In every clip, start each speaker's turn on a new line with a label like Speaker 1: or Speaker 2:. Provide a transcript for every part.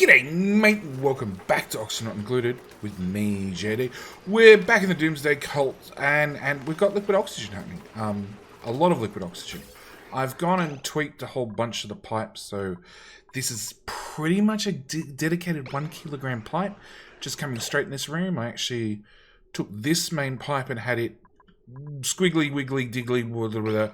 Speaker 1: G'day, mate. Welcome back to Oxygen Not Included with me, JD. We're back in the Doomsday Cult, and we've got liquid oxygen happening. A lot of liquid oxygen. I've gone and tweaked a whole bunch of the pipes, so this is pretty much a dedicated 1 kilogram pipe, just coming straight in this room. I actually took this main pipe and had it squiggly, wiggly, diggly,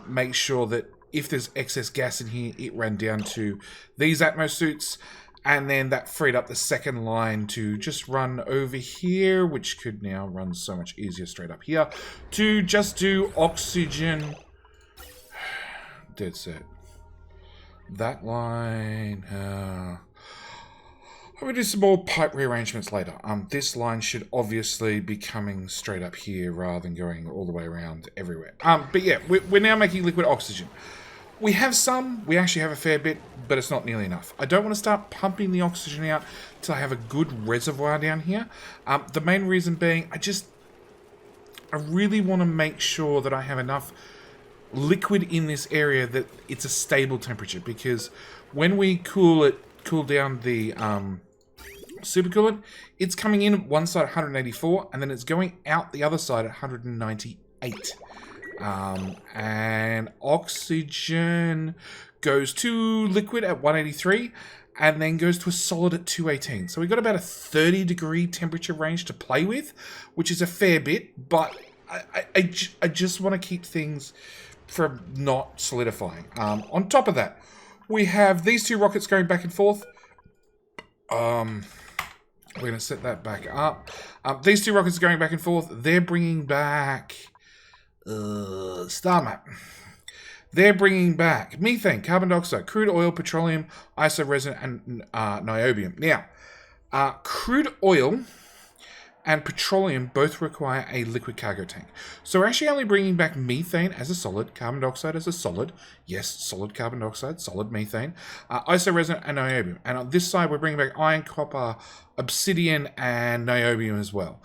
Speaker 1: make sure that if there's excess gas in here, it ran down to these Atmos suits, and then that freed up the second line to just run over here, which could now run so much easier straight up here, to just do oxygen. Dead set. That line, I'm going to do some more pipe rearrangements later. This line should obviously be coming straight up here rather than going all the way around everywhere. But yeah, we're now making liquid oxygen. We have some, we actually have a fair bit, but it's not nearly enough. I don't want to start pumping the oxygen out till I have a good reservoir down here. The main reason being, I really want to make sure that I have enough liquid in this area that it's a stable temperature, because when we cool down the supercoolant, it's coming in at one side at 184, and then it's going out the other side at 198. And oxygen goes to liquid at 183 and then goes to a solid at 218. So we've got about a 30-degree temperature range to play with, which is a fair bit, but I just want to keep things from not solidifying. On top of that, we have these two rockets going back and forth. We're going to set that back up. These two rockets are going back and forth. They're bringing back star map. They're bringing back methane, carbon dioxide, crude oil, petroleum, isoresin, and niobium. Now, crude oil and petroleum both require a liquid cargo tank. So we're actually only bringing back methane as a solid, carbon dioxide as a solid. Yes, solid carbon dioxide, solid methane, isoresin, and niobium. And on this side, we're bringing back iron, copper, obsidian, and niobium as well.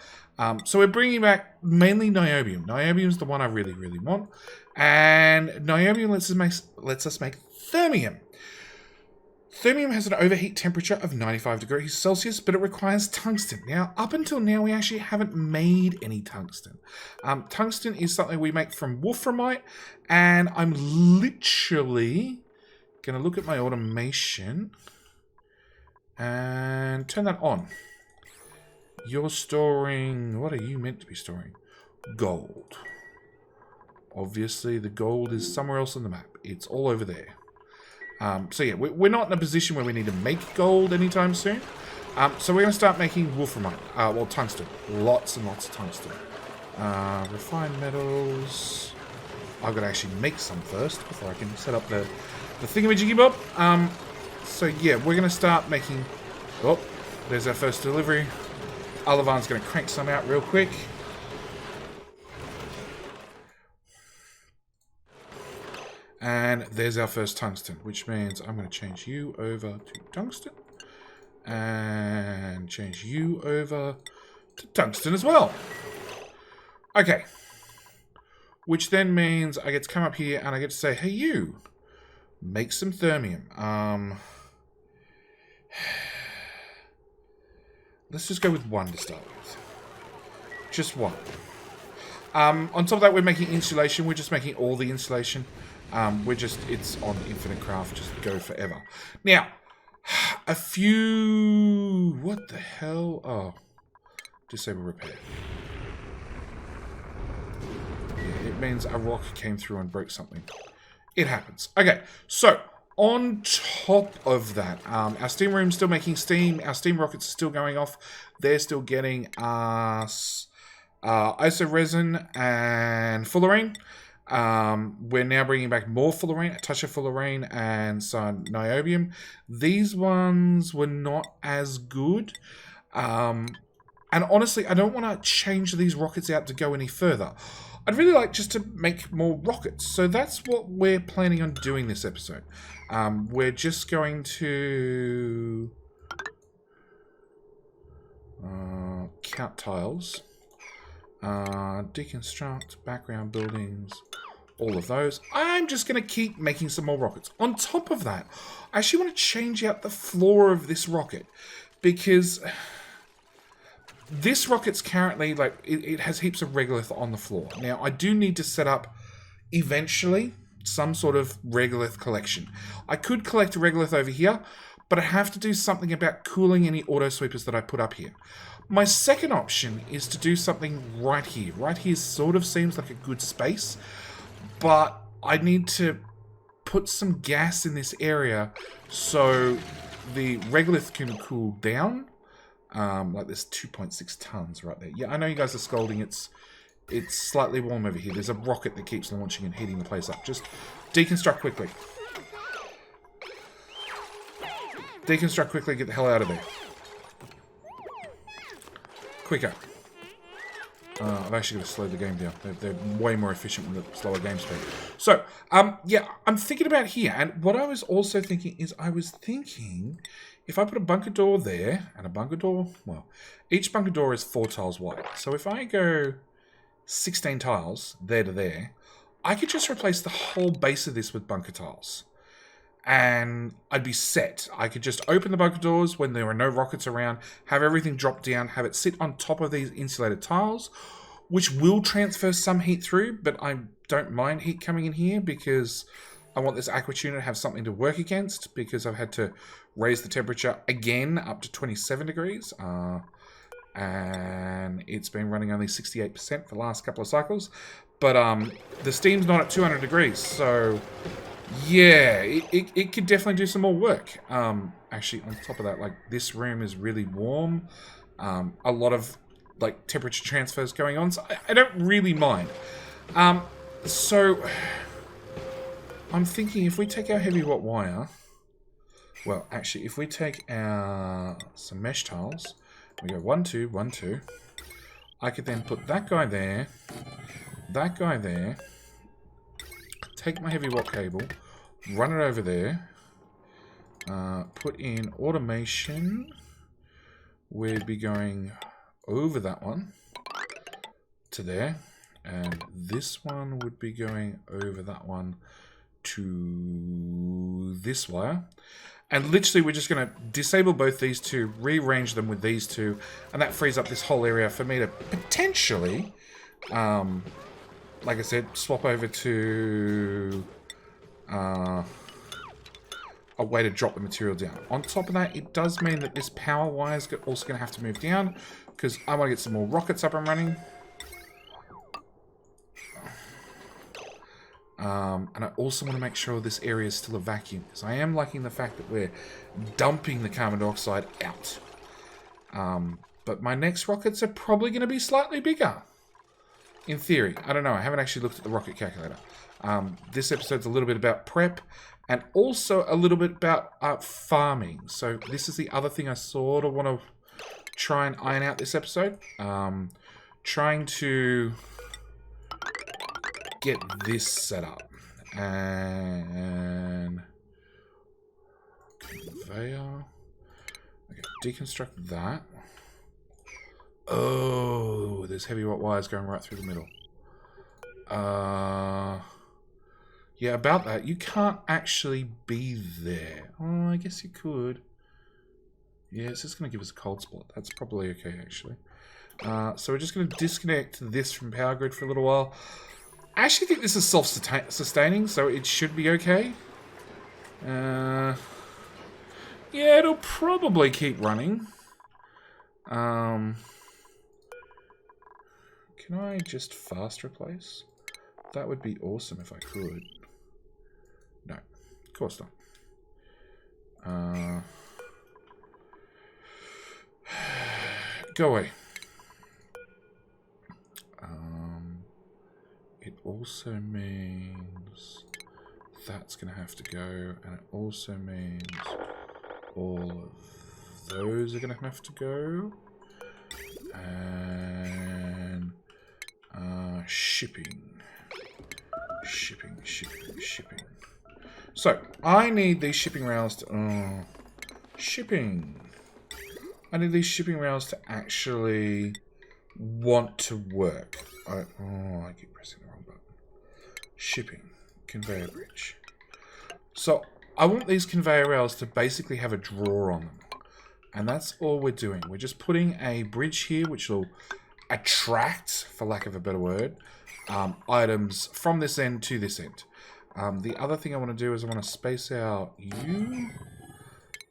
Speaker 1: So we're bringing back mainly niobium. Niobium is the one I really, really want. And niobium lets us make thermium. Thermium has an overheat temperature of 95 degrees Celsius, but it requires tungsten. Now, up until now, we actually haven't made any tungsten. Tungsten is something we make from wolframite, and I'm literally going to look at my automation and turn that on. You're storing... What are you meant to be storing? Gold. Obviously, the gold is somewhere else on the map. It's all over there. So yeah, we're not in a position where we need to make gold anytime soon. So we're going to start making wolframite. Well, tungsten. Lots and lots of tungsten. Refined metals. I've got to actually make some first before I can set up the thingamajiggy-bob. So yeah, we're going to start making... Oh, there's our first delivery. Alavan's going to crank some out real quick. And there's our first tungsten, which means I'm going to change you over to tungsten. And change you over to tungsten as well. Okay. Which then means I get to come up here and I get to say, hey you, make some thermium. Let's just go with one to start with. Just one. On top of that, we're making insulation. We're just making all the insulation. It's on Infinite Craft. Just go forever. Now, a few... What the hell? Oh. Disable repair. Yeah, it means a rock came through and broke something. It happens. Okay, so... On top of that, our steam room's still making steam. Our steam rockets are still going off. They're still getting us isoresin and fullerene. We're now bringing back more fullerene, a touch of fullerene, and some niobium. These ones were not as good. And honestly, I don't want to change these rockets out to go any further. I'd really like just to make more rockets. So that's what we're planning on doing this episode. We're just going to count tiles, deconstruct, background buildings, all of those. I'm just going to keep making some more rockets. On top of that, I actually want to change out the floor of this rocket, because this rocket's currently, like, it has heaps of regolith on the floor. Now, I do need to set up, eventually, some sort of regolith collection. I could collect a regolith over here, but I have to do something about cooling any auto sweepers that I put up here. My second option is to do something right here. Right here sort of seems like a good space, but I need to put some gas in this area so the regolith can cool down. Like there's 2.6 tons right there. Yeah, I know you guys are scolding. It's slightly warm over here. There's a rocket that keeps launching and heating the place up. Just deconstruct quickly. Deconstruct quickly, get the hell out of there. Quicker. I've actually got to slow the game down. They're way more efficient with the slower game speed. So, yeah, I'm thinking about here. And what I was also thinking is if I put a bunker door there and a bunker door, well, each bunker door is 4 tiles wide. So if I go 16 tiles there to there, I could just replace the whole base of this with bunker tiles. And I'd be set. I could just open the bunker doors when there are no rockets around, have everything drop down, have it sit on top of these insulated tiles, which will transfer some heat through, but I don't mind heat coming in here because I want this aqua tuna to have something to work against, because I've had to raise the temperature again up to 27 degrees. And it's been running only 68% for the last couple of cycles. But the steam's not at 200 degrees, so yeah, it could definitely do some more work. Actually, on top of that, like, this room is really warm. A lot of, like, temperature transfers going on, so I don't really mind. So I'm thinking if we take our heavy watt wire, well, actually, if we take some mesh tiles, we go 1, 2, 1, 2. I could then put that guy there, take my heavy watt cable, run it over there, put in automation. We'd be going over that one to there, and this one would be going over that one to this wire. And literally we're just going to disable both these two, rearrange them with these two, and that frees up this whole area for me to potentially, like I said, swap over to a way to drop the material down. On top of that, it does mean that this power wire is also going to have to move down, because I want to get some more rockets up and running. And I also want to make sure this area is still a vacuum, because I am liking the fact that we're dumping the carbon dioxide out. But my next rockets are probably going to be slightly bigger. In theory. I don't know. I haven't actually looked at the rocket calculator. This episode's a little bit about prep, and also a little bit about farming. So this is the other thing I sort of want to try and iron out this episode. Trying to get this set up. And conveyor. Okay, deconstruct that. Oh, there's heavy watt wires going right through the middle. Yeah, about that. You can't actually be there. Oh, I guess you could. Yeah, it's just going to give us a cold spot. That's probably okay, actually. So we're just going to disconnect this from power grid for a little while. I actually think this is self-sustaining, so it should be okay. Yeah, it'll probably keep running. Can I just fast replace? That would be awesome if I could. No, of course not. Go away. It also means that's going to have to go, and it also means all of those are going to have to go. And shipping. So, I need these shipping rails to... shipping. I need these shipping rails to actually want to work. I keep pressing the wrong button. Shipping. Conveyor bridge. So I want these conveyor rails to basically have a drawer on them. And that's all we're doing. We're just putting a bridge here which will attract, for lack of a better word, items from this end to this end. The other thing I want to do is I want to space out you.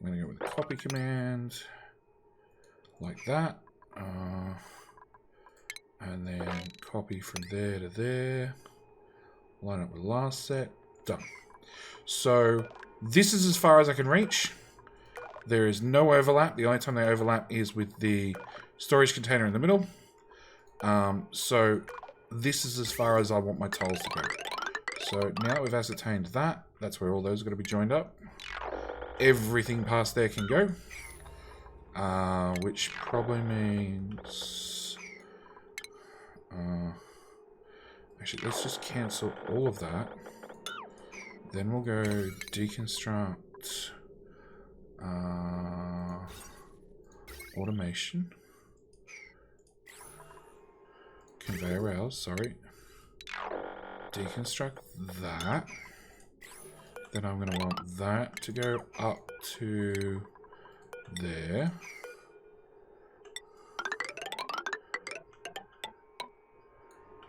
Speaker 1: I'm going to go with the copy command. Like that. And then copy from there to there. Line up with last set. Done. So this is as far as I can reach. There is no overlap. The only time they overlap is with the storage container in the middle. So this is as far as I want my tiles to go. So now that we've ascertained that, that's where all those are going to be joined up. Everything past there can go. Which probably means... actually, let's just cancel all of that. Then we'll go deconstruct... automation. Conveyor rails, sorry. Deconstruct that. Then I'm going to want that to go up to there.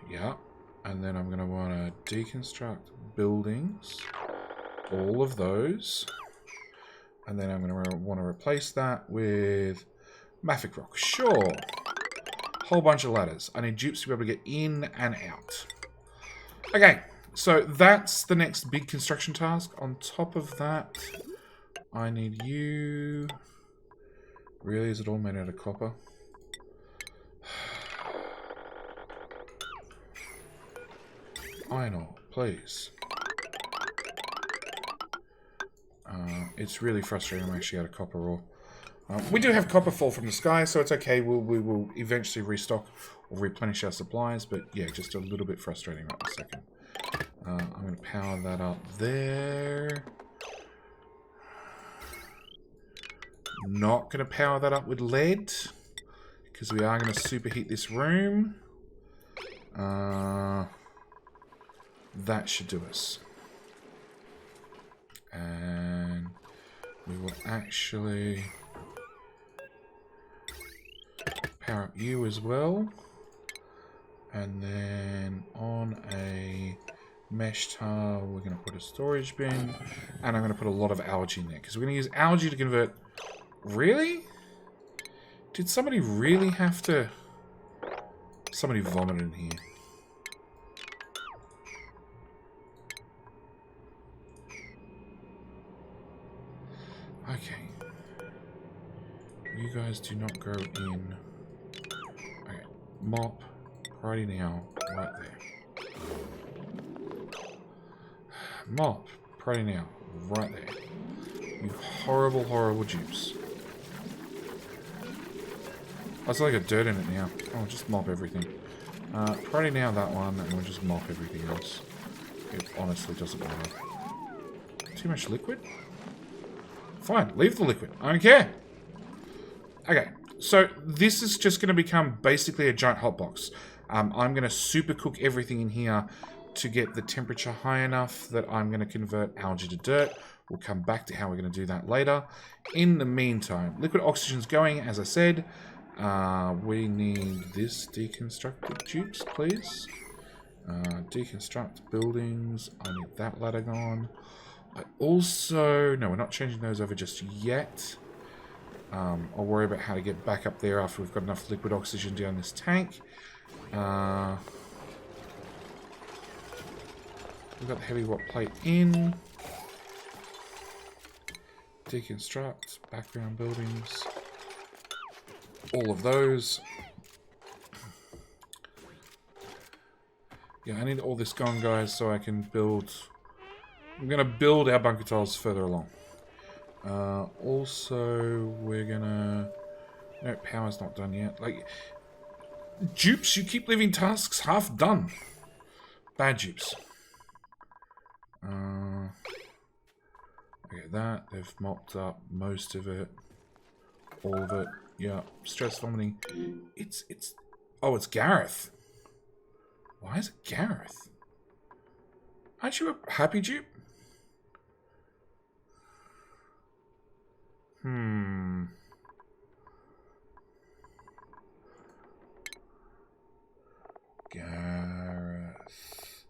Speaker 1: Yeah. And then I'm going to want to deconstruct buildings. All of those. And then I'm going to want to replace that with mafic rock. Sure. Whole bunch of ladders. I need dupes to be able to get in and out. Okay. So that's the next big construction task. On top of that, I need you. Really? Is it all made out of copper? Iron ore, please. It's really frustrating I'm actually out of copper ore. We do have copper fall from the sky, so it's okay. We will eventually restock or replenish our supplies, but yeah, just a little bit frustrating right this second. I'm going to power that up there. Not going to power that up with lead, because we are going to superheat this room. That should do us. And we will actually power up you as well. And then on a mesh tile, we're going to put a storage bin. And I'm going to put a lot of algae in there, because we're going to use algae to convert... Really? Did somebody really have to... Somebody vomited in here. Okay. You guys do not go in. Okay. Mop. Righty now. Right there. Mop. Righty now. Right there. You horrible, horrible dupes. That's like a dirt in it now. Oh, just mop everything. Righty now that one, and we'll just mop everything else. It honestly doesn't matter. Too much liquid? Fine, leave the liquid. I don't care. Okay, so this is just going to become basically a giant hotbox. I'm going to super cook everything in here to get the temperature high enough that I'm going to convert algae to dirt. We'll come back to how we're going to do that later. In the meantime, liquid oxygen's going, as I said. We need this deconstructed dupes, please. Deconstruct buildings. I need that ladder gone. I also... No, we're not changing those over just yet. I'll worry about how to get back up there after we've got enough liquid oxygen down this tank. We've got the heavy watt plate in. Deconstruct, background buildings. All of those. Yeah, I need all this gone, guys, so I can build... I'm going to build our bunker tiles further along. Also, we're going to... No, power's not done yet. Like, dupes, you keep leaving tasks half done. Bad dupes. Okay, that. They've mopped up most of it. All of it. Yeah, stress vomiting. Oh, it's Gareth. Why is it Gareth? Aren't you a happy dupe? Gareth.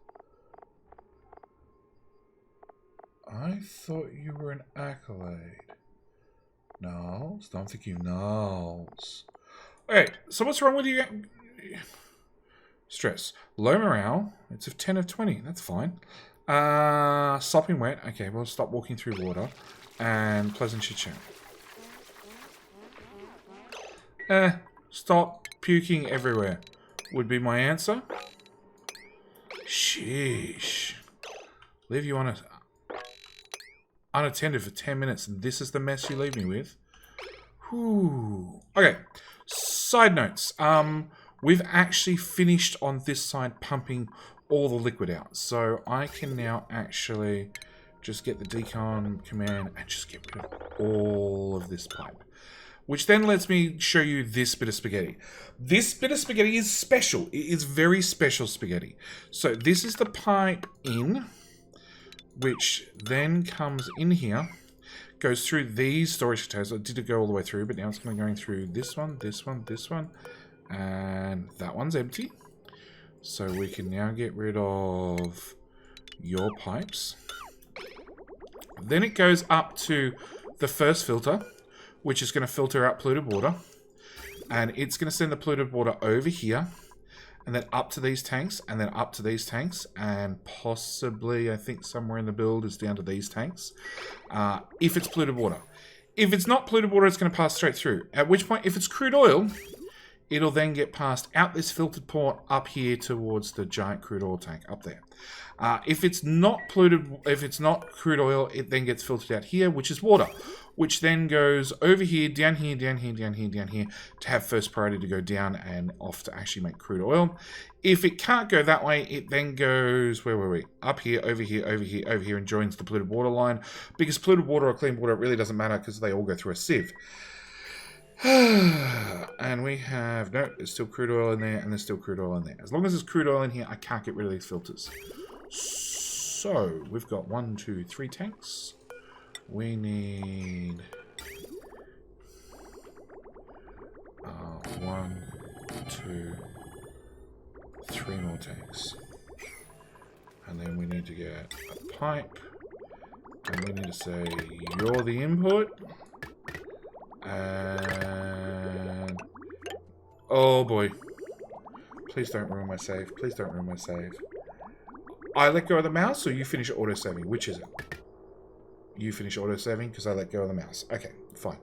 Speaker 1: I thought you were an accolade. Niles? Don't think you Niles. Okay, so what's wrong with you? Stress. Low morale. It's a 10 of 20. That's fine. Sopping wet. Okay, we'll stop walking through water. And pleasant chit-chat. Stop puking everywhere would be my answer. Sheesh. Leave you unattended for 10 minutes, and this is the mess you leave me with. Whew. Okay. Side notes. We've actually finished on this side pumping all the liquid out. So I can now actually just get the decon command and just get rid of all of this pipe. Which then lets me show you this bit of spaghetti. This bit of spaghetti is special. It is very special spaghetti. So this is the pipe in, which then comes in here, goes through these storage containers. I did go all the way through, but now it's going through this one, this one, this one, and that one's empty. So we can now get rid of your pipes. Then it goes up to the first filter, which is going to filter out polluted water. And it's going to send the polluted water over here, and then up to these tanks, and then up to these tanks, and possibly, I think somewhere in the build is down to these tanks, if it's polluted water. If it's not polluted water, it's going to pass straight through. At which point, if it's crude oil, it'll then get passed out this filtered port up here towards the giant crude oil tank up there. If it's not polluted, if it's not crude oil, it then gets filtered out here, which is water, which then goes over here, down here, down here, down here, down here, to have first priority to go down and off to actually make crude oil. If it can't go that way, it then goes, where were we? Up here, over here, over here, over here, and joins the polluted water line. Because polluted water or clean water, it really doesn't matter because they all go through a sieve. And we have, no, there's still crude oil in there, and there's still crude oil in there. As long as there's crude oil in here, I can't get rid of these filters. So, we've got 1, 2, 3 tanks. We need 1, 2, 3 more tanks. And then we need to get a pipe. And we need to say, you're the input. And oh boy. Please don't ruin my save. Please don't ruin my save. I let go of the mouse, or you finish auto-saving? Which is it? You finish auto-saving because I let go of the mouse. Okay, fine.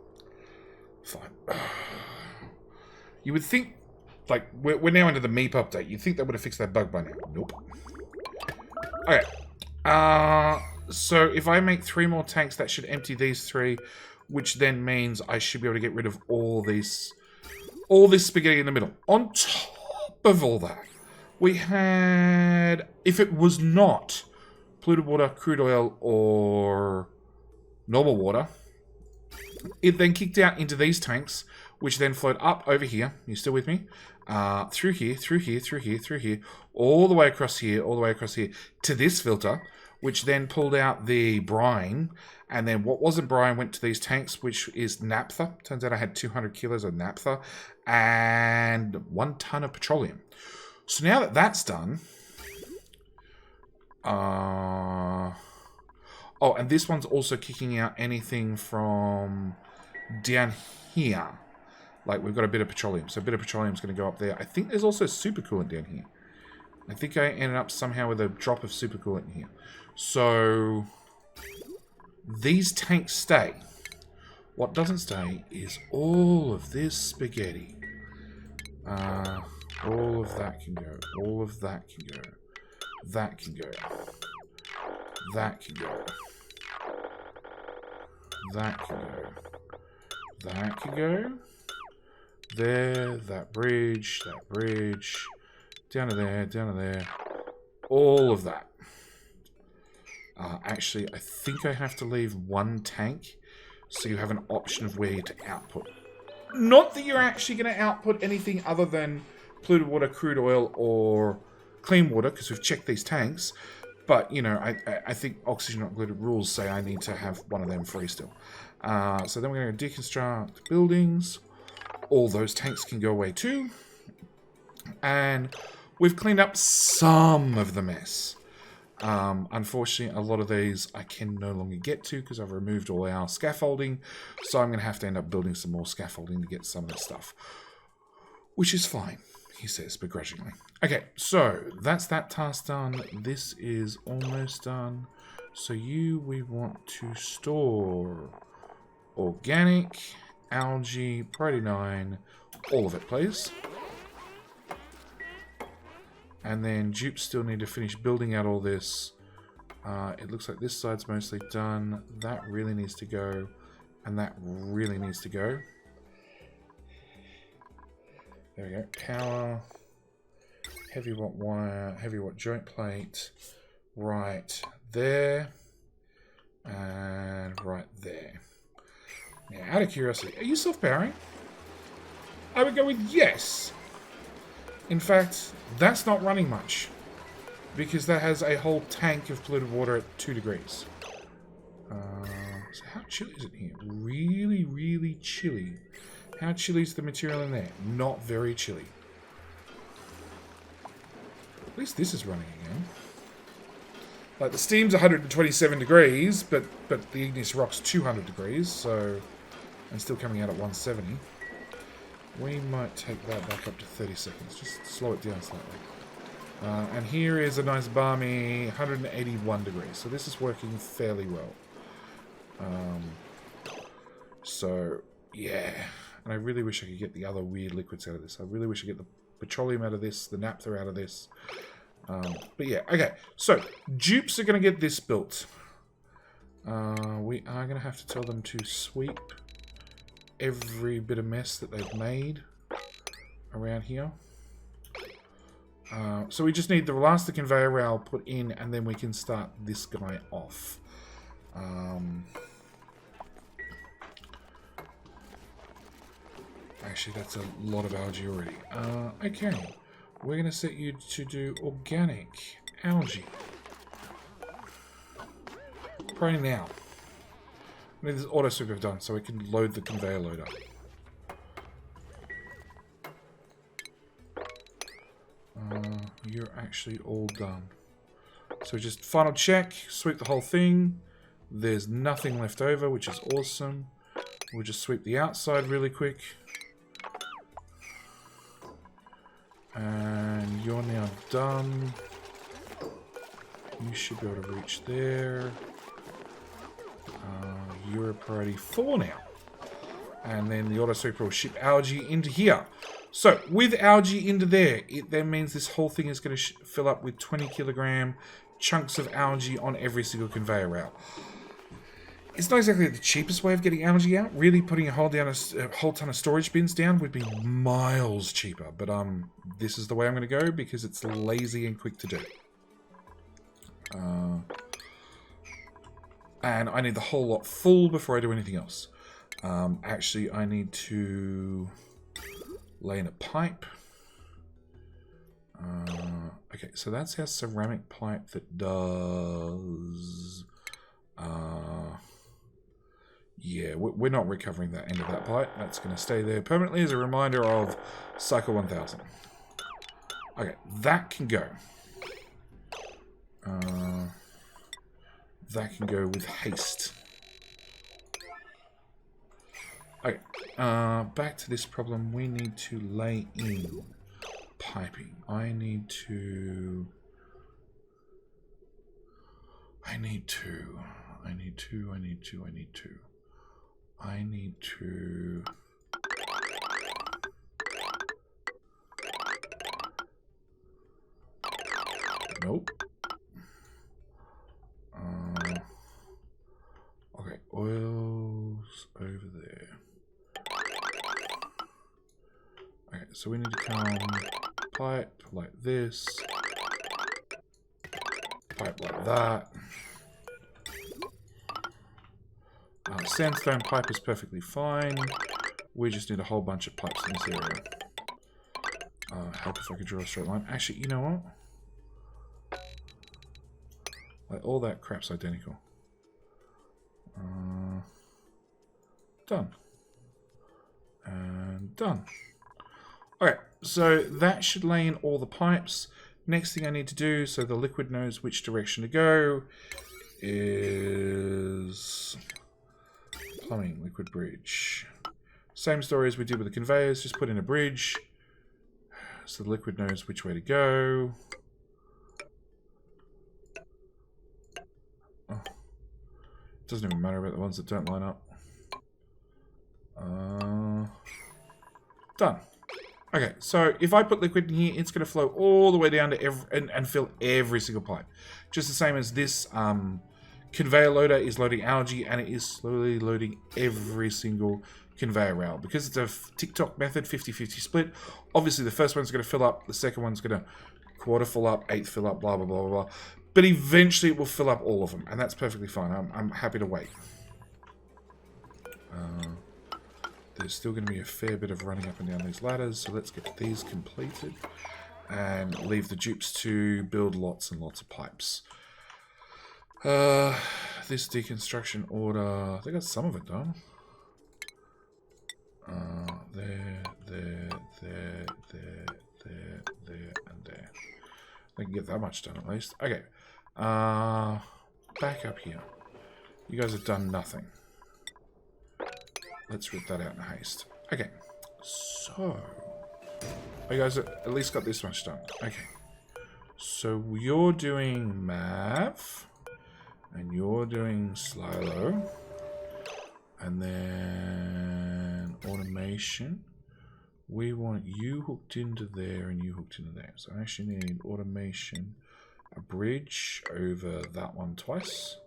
Speaker 1: Fine. You would think, like, we're now into the MEEP update. You'd think they would have fixed that bug by now. Nope. Okay. So if I make 3 more tanks, that should empty these 3, which then means I should be able to get rid of all this spaghetti in the middle. On top of all that, we had, if it was not polluted water, crude oil, or normal water, it then kicked out into these tanks, which then flowed up over here. You still with me? Through here, through here, through here, through here, all the way across here, all the way across here, to this filter, which then pulled out the brine, and then what wasn't brine went to these tanks, which is naphtha. Turns out I had 200 kilos of naphtha and 1 ton of petroleum. So now that that's done, oh, and this one's also kicking out anything from down here. Like, we've got a bit of petroleum. So a bit of petroleum is going to go up there. I think there's also supercoolant down here. I think I ended up somehow with a drop of supercoolant in here. So these tanks stay. What doesn't stay is all of this spaghetti. All of that can go. All of that can go. That can go. That can go. That can go. That can go. There, that bridge, down to there, down to there. All of that. Actually, I think I have to leave 1 tank so you have an option of where to output. Not that you're actually going to output anything other than polluted water, crude oil, or clean water, because we've checked these tanks. But, you know, I think Oxygen Not Included rules say I need to have one of them free still. So then we're going to deconstruct buildings. All those tanks can go away too. And we've cleaned up some of the mess. Unfortunately, a lot of these I can no longer get to because I've removed all our scaffolding. So I'm going to have to end up building some more scaffolding to get some of this stuff. Which is fine, he says begrudgingly. Okay, so that's that task done. This is almost done. So we want to store organic, algae, priority 9, all of it, please. And then dupes still need to finish building out all this. It looks like this side's mostly done. That really needs to go. And that really needs to go. There we go. Power. Heavy watt wire. Heavy watt joint plate. Right there. And right there. Now, out of curiosity, are you self-powering? I would go with yes. In fact, that's not running much. Because that has a whole tank of polluted water at 2 degrees. So how chilly is it here? Really, really chilly. How chilly is the material in there? Not very chilly. At least this is running again. Like, the steam's 127 degrees, but the igneous rock's 200 degrees, so... And still coming out at 170. We might take that back up to 30 seconds. Just slow it down slightly. And here is a nice balmy 181 degrees. So this is working fairly well. So, yeah. And I really wish I could get the other weird liquids out of this. I really wish I could get the petroleum out of this, the naphtha out of this. But yeah, okay. So, dupes are going to get this built. We are going to have to tell them to sweep every bit of mess that they've made around here. So we just need the last of the conveyor rail put in, and then we can start this guy off. Actually, that's a lot of algae already. Okay, we're going to set you to do organic algae. Right now. I mean, this auto sweep I've done, so we can load the conveyor loader. You're actually all done. So just final check, sweep the whole thing. There's nothing left over, which is awesome. We'll just sweep the outside really quick. And you're now done. You should be able to reach there. You're a priority 4 now. And then the auto sweeper will ship algae into here. So, with algae into there, it then means this whole thing is going to fill up with 20 kilogram chunks of algae on every single conveyor rail. It's not exactly the cheapest way of getting algae out. Really, putting a whole ton of storage bins down would be miles cheaper. But this is the way I'm going to go because it's lazy and quick to do. And I need the whole lot full before I do anything else. Actually, I need to lay in a pipe. Okay, so that's our ceramic pipe that does... yeah, we're not recovering that end of that pipe. That's going to stay there permanently as a reminder of Cycle 1000. Okay, that can go. That can go with haste. Okay, back to this problem. We need to lay in piping. I need to... Nope. Okay, oils over there. Okay, so we need to come pipe like this. Pipe like that. Sandstone pipe is perfectly fine. We just need a whole bunch of pipes in this area. Help if I could draw a straight line. Actually, you know what? Like, all that crap's identical. Done. And done. Alright, so that should lay in all the pipes. Next thing I need to do, so the liquid knows which direction to go, is plumbing, liquid bridge. Same story as we did with the conveyors, just put in a bridge so the liquid knows which way to go. Oh. Doesn't even matter about the ones that don't line up. Done. Okay, so if I put liquid in here, it's going to flow all the way down to and fill every single pipe. Just the same as this conveyor loader is loading algae, and it is slowly loading every single conveyor rail. Because it's a tick-tock method, 50-50 split, obviously the first one's going to fill up, the second one's going to quarter fill up, eighth fill up, blah, blah, blah, blah, blah. But eventually it will fill up all of them, and that's perfectly fine. I'm happy to wait. There's still going to be a fair bit of running up and down these ladders, so let's get these completed and leave the dupes to build lots and lots of pipes. This deconstruction order, they got some of it done. There, and there. They can get that much done at least. Okay. Back up here. You guys have done nothing. Let's rip that out in haste. Okay. So. You guys have at least got this much done. Okay. So you're doing Mav. And you're doing Slylo. And then automation. We want you hooked into there and you hooked into there. So I actually need automation, a bridge over that one twice.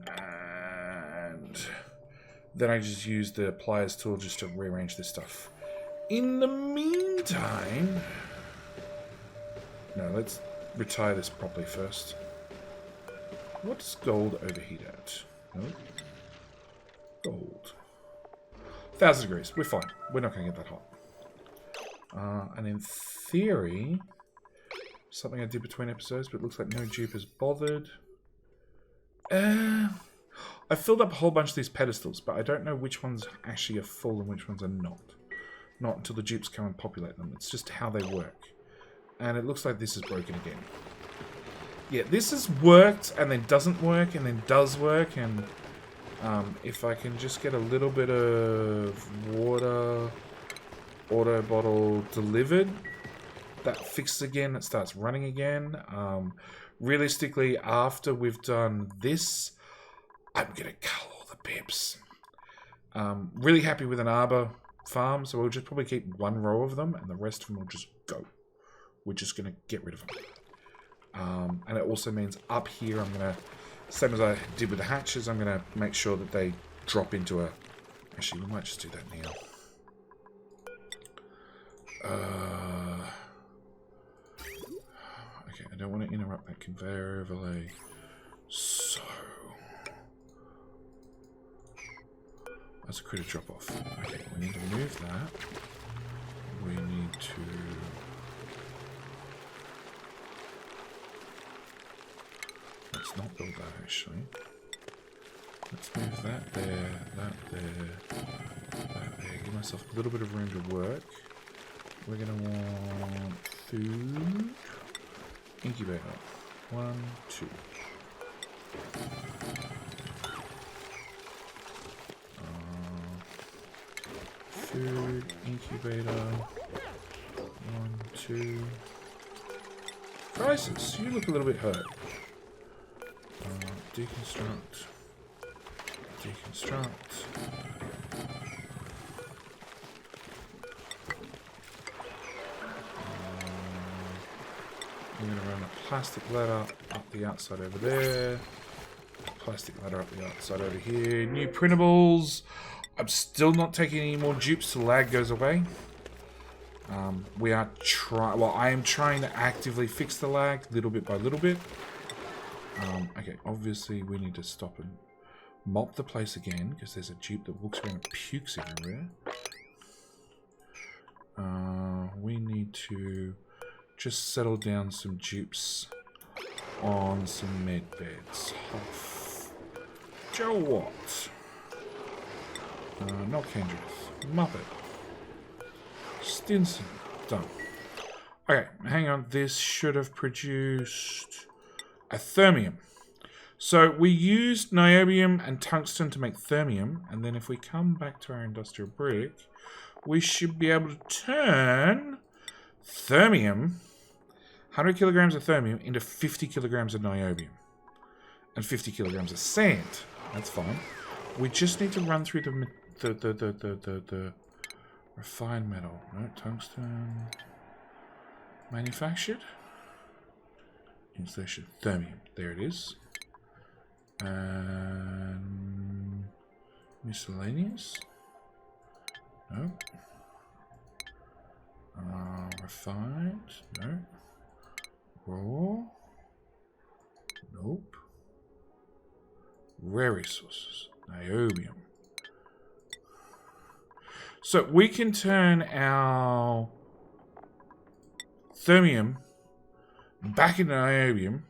Speaker 1: And then I just use the pliers tool just to rearrange this stuff. In the meantime... No, let's retire this properly first. What's gold overheat at? No. Gold. 1,000 degrees. We're fine. We're not going to get that hot. And in theory, something I did between episodes, but it looks like no dupe has bothered. I filled up a whole bunch of these pedestals, but I don't know which ones actually are full and which ones are not. Not until the dupes come and populate them. It's just how they work. And it looks like this is broken again. Yeah, this has worked and then doesn't work and then does work, and if I can just get a little bit of water auto bottle delivered, that fixes again, it starts running again. Realistically, after we've done this, I'm going to cull all the pips. Really happy with an arbor farm, so we'll just probably keep one row of them and the rest of them will just go. We're just going to get rid of them. And it also means up here I'm going to, same as I did with the hatches, I'm going to make sure that they drop into a... Actually, we might just do that now. Okay, I don't want to interrupt that conveyor overlay. So... That's a critter drop off. Okay, we need to move that. We need to... Let's not build that, actually. Let's move that there, that there, that there. Give myself a little bit of room to work. We're going to want food. Incubator. 1, 2. Food. Incubator. 1, 2. Crisis, you look a little bit hurt. Deconstruct. Deconstruct. I'm going to run a plastic ladder up the outside over there. Plastic ladder up the outside over here. New printables. I'm still not taking any more dupes till lag goes away. We are trying. Well, I am trying to actively fix the lag little bit by little bit. Okay, obviously we need to stop and mop the place again because there's a dupe that walks around and pukes everywhere. We need to just settle down some dupes on some med beds. Joe Watt. Not Kendrick. Muppet. Stinson. Done. Okay, hang on. This should have produced a thermium. So we used niobium and tungsten to make thermium, and then if we come back to our industrial brick, we should be able to turn thermium, 100 kilograms of thermium, into 50 kilograms of niobium and 50 kilograms of sand. That's fine. We just need to run through the refined metal. No, tungsten. Manufactured. Installation. Thermium. There it is. And miscellaneous. No. Refined. No. Raw. Nope. Rare resources. Niobium. So we can turn our thermium back into niobium,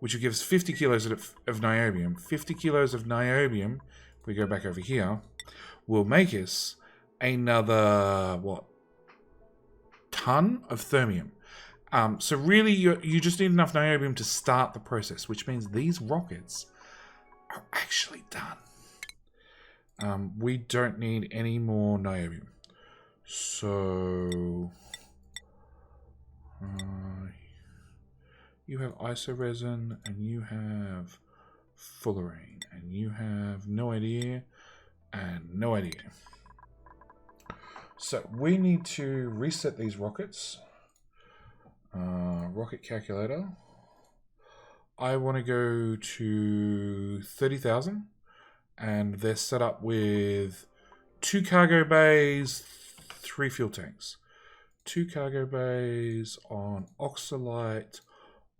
Speaker 1: which will give us 50 kilos of niobium. 50 kilos of niobium, if we go back over here, will make us another, what, ton of thermium. So really, you just need enough niobium to start the process, which means these rockets are actually done. We don't need any more niobium. So you have isoresin, and you have fullerene, and you have no idea, and no idea. So we need to reset these rockets. Rocket calculator. I want to go to 30,000, and they're set up with 2 cargo bays, 3 fuel tanks. 2 cargo bays on oxalite,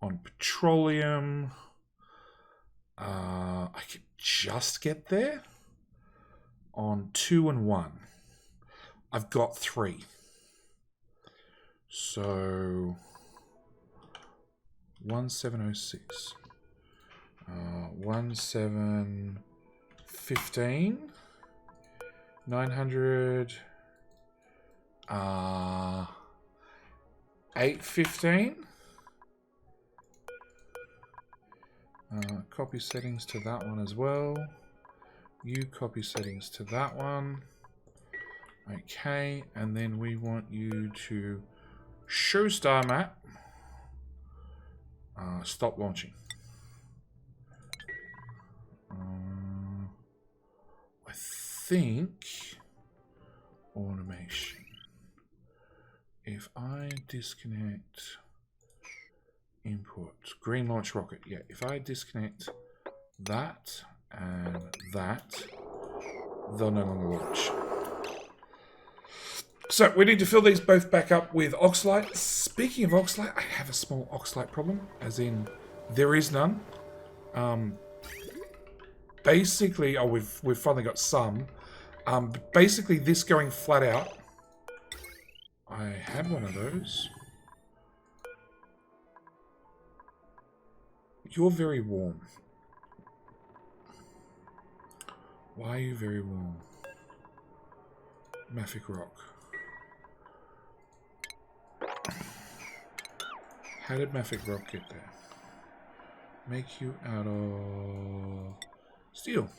Speaker 1: on petroleum. I could just get there on 2 and 1. I've got 3. So 1706. 1715. 900. 815. Copy settings to that one as well. You copy settings to that one. Okay, and then we want you to show star map. Stop launching. I think automation. If I disconnect input, green launch rocket. Yeah, if I disconnect that and that, they'll no longer launch. So we need to fill these both back up with oxalite. Speaking of oxalite, I have a small oxalite problem, as in there is none. Basically, we've finally got some. Basically, this going flat out. I had one of those. You're very warm. Why are you very warm? Mafic rock. How did Mafic rock get there? Make you out of steel.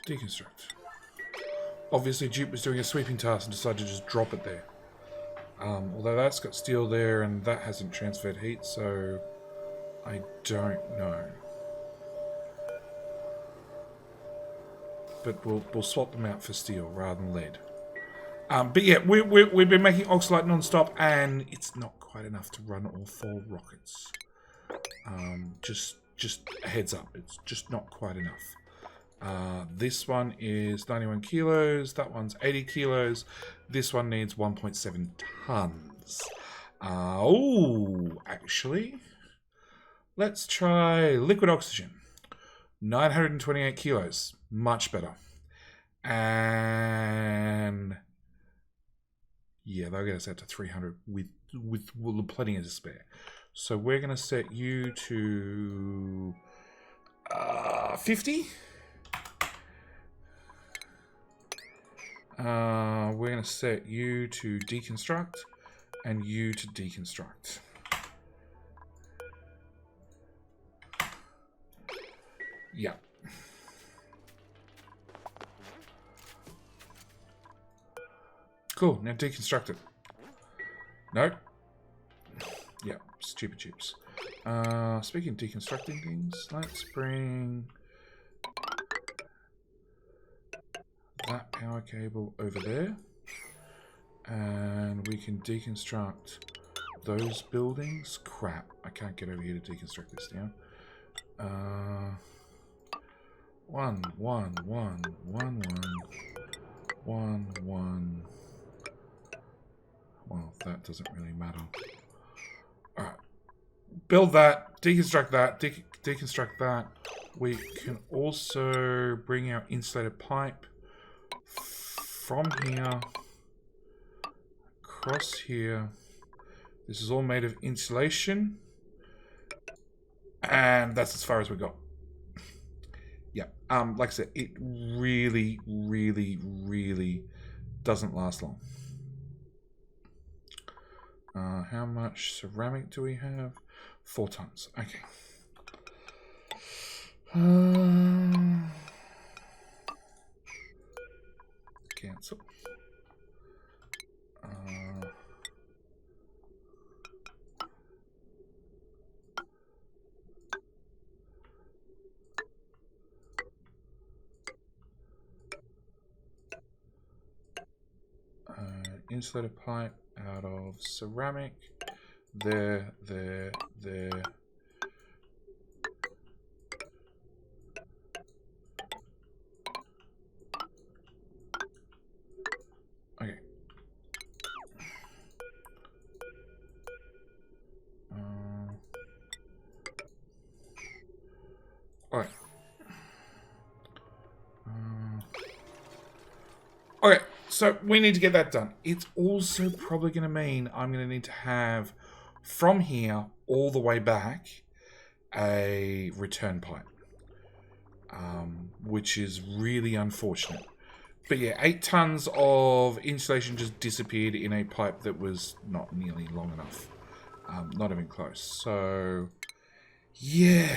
Speaker 1: Deconstruct. Obviously, Dupe was doing a sweeping task and decided to just drop it there. Although that's got steel there and that hasn't transferred heat, so I don't know. But we'll swap them out for steel rather than lead. But yeah, we've been making oxalite non-stop, and it's not quite enough to run all 4 rockets. Just a heads up, it's just not quite enough. This one is 91 kilos, that one's 80 kilos, this one needs 1.7 tons. Actually, let's try liquid oxygen. 928 kilos, much better. And yeah, they'll get us out to 300 with plenty of spare. So we're going to set you to 50. We're going to set you to deconstruct and you to deconstruct. Yeah. Cool, now deconstruct it. Nope. Yeah, stupid chips. Speaking of deconstructing things, let's bring that power cable over there. And we can deconstruct those buildings. Crap, I can't get over here to deconstruct this down. 1, 1, 1, 1, 1, 1, 1. Well, that doesn't really matter. Alright. Build that, deconstruct that, deconstruct that. We can also bring our insulated pipe from here across here. This is all made of insulation. And that's as far as we got. Yeah, like I said, it really, really, really doesn't last long. How much ceramic do we have? 4 tons. Okay. Cancel. Insulated pipe out of ceramic. There. Okay. Alright. Okay, so we need to get that done. It's also probably going to mean I'm going to need to have, from here all the way back, a return pipe. Which is really unfortunate. But yeah, 8 tons of insulation just disappeared in a pipe that was not nearly long enough. Not even close. So, yeah.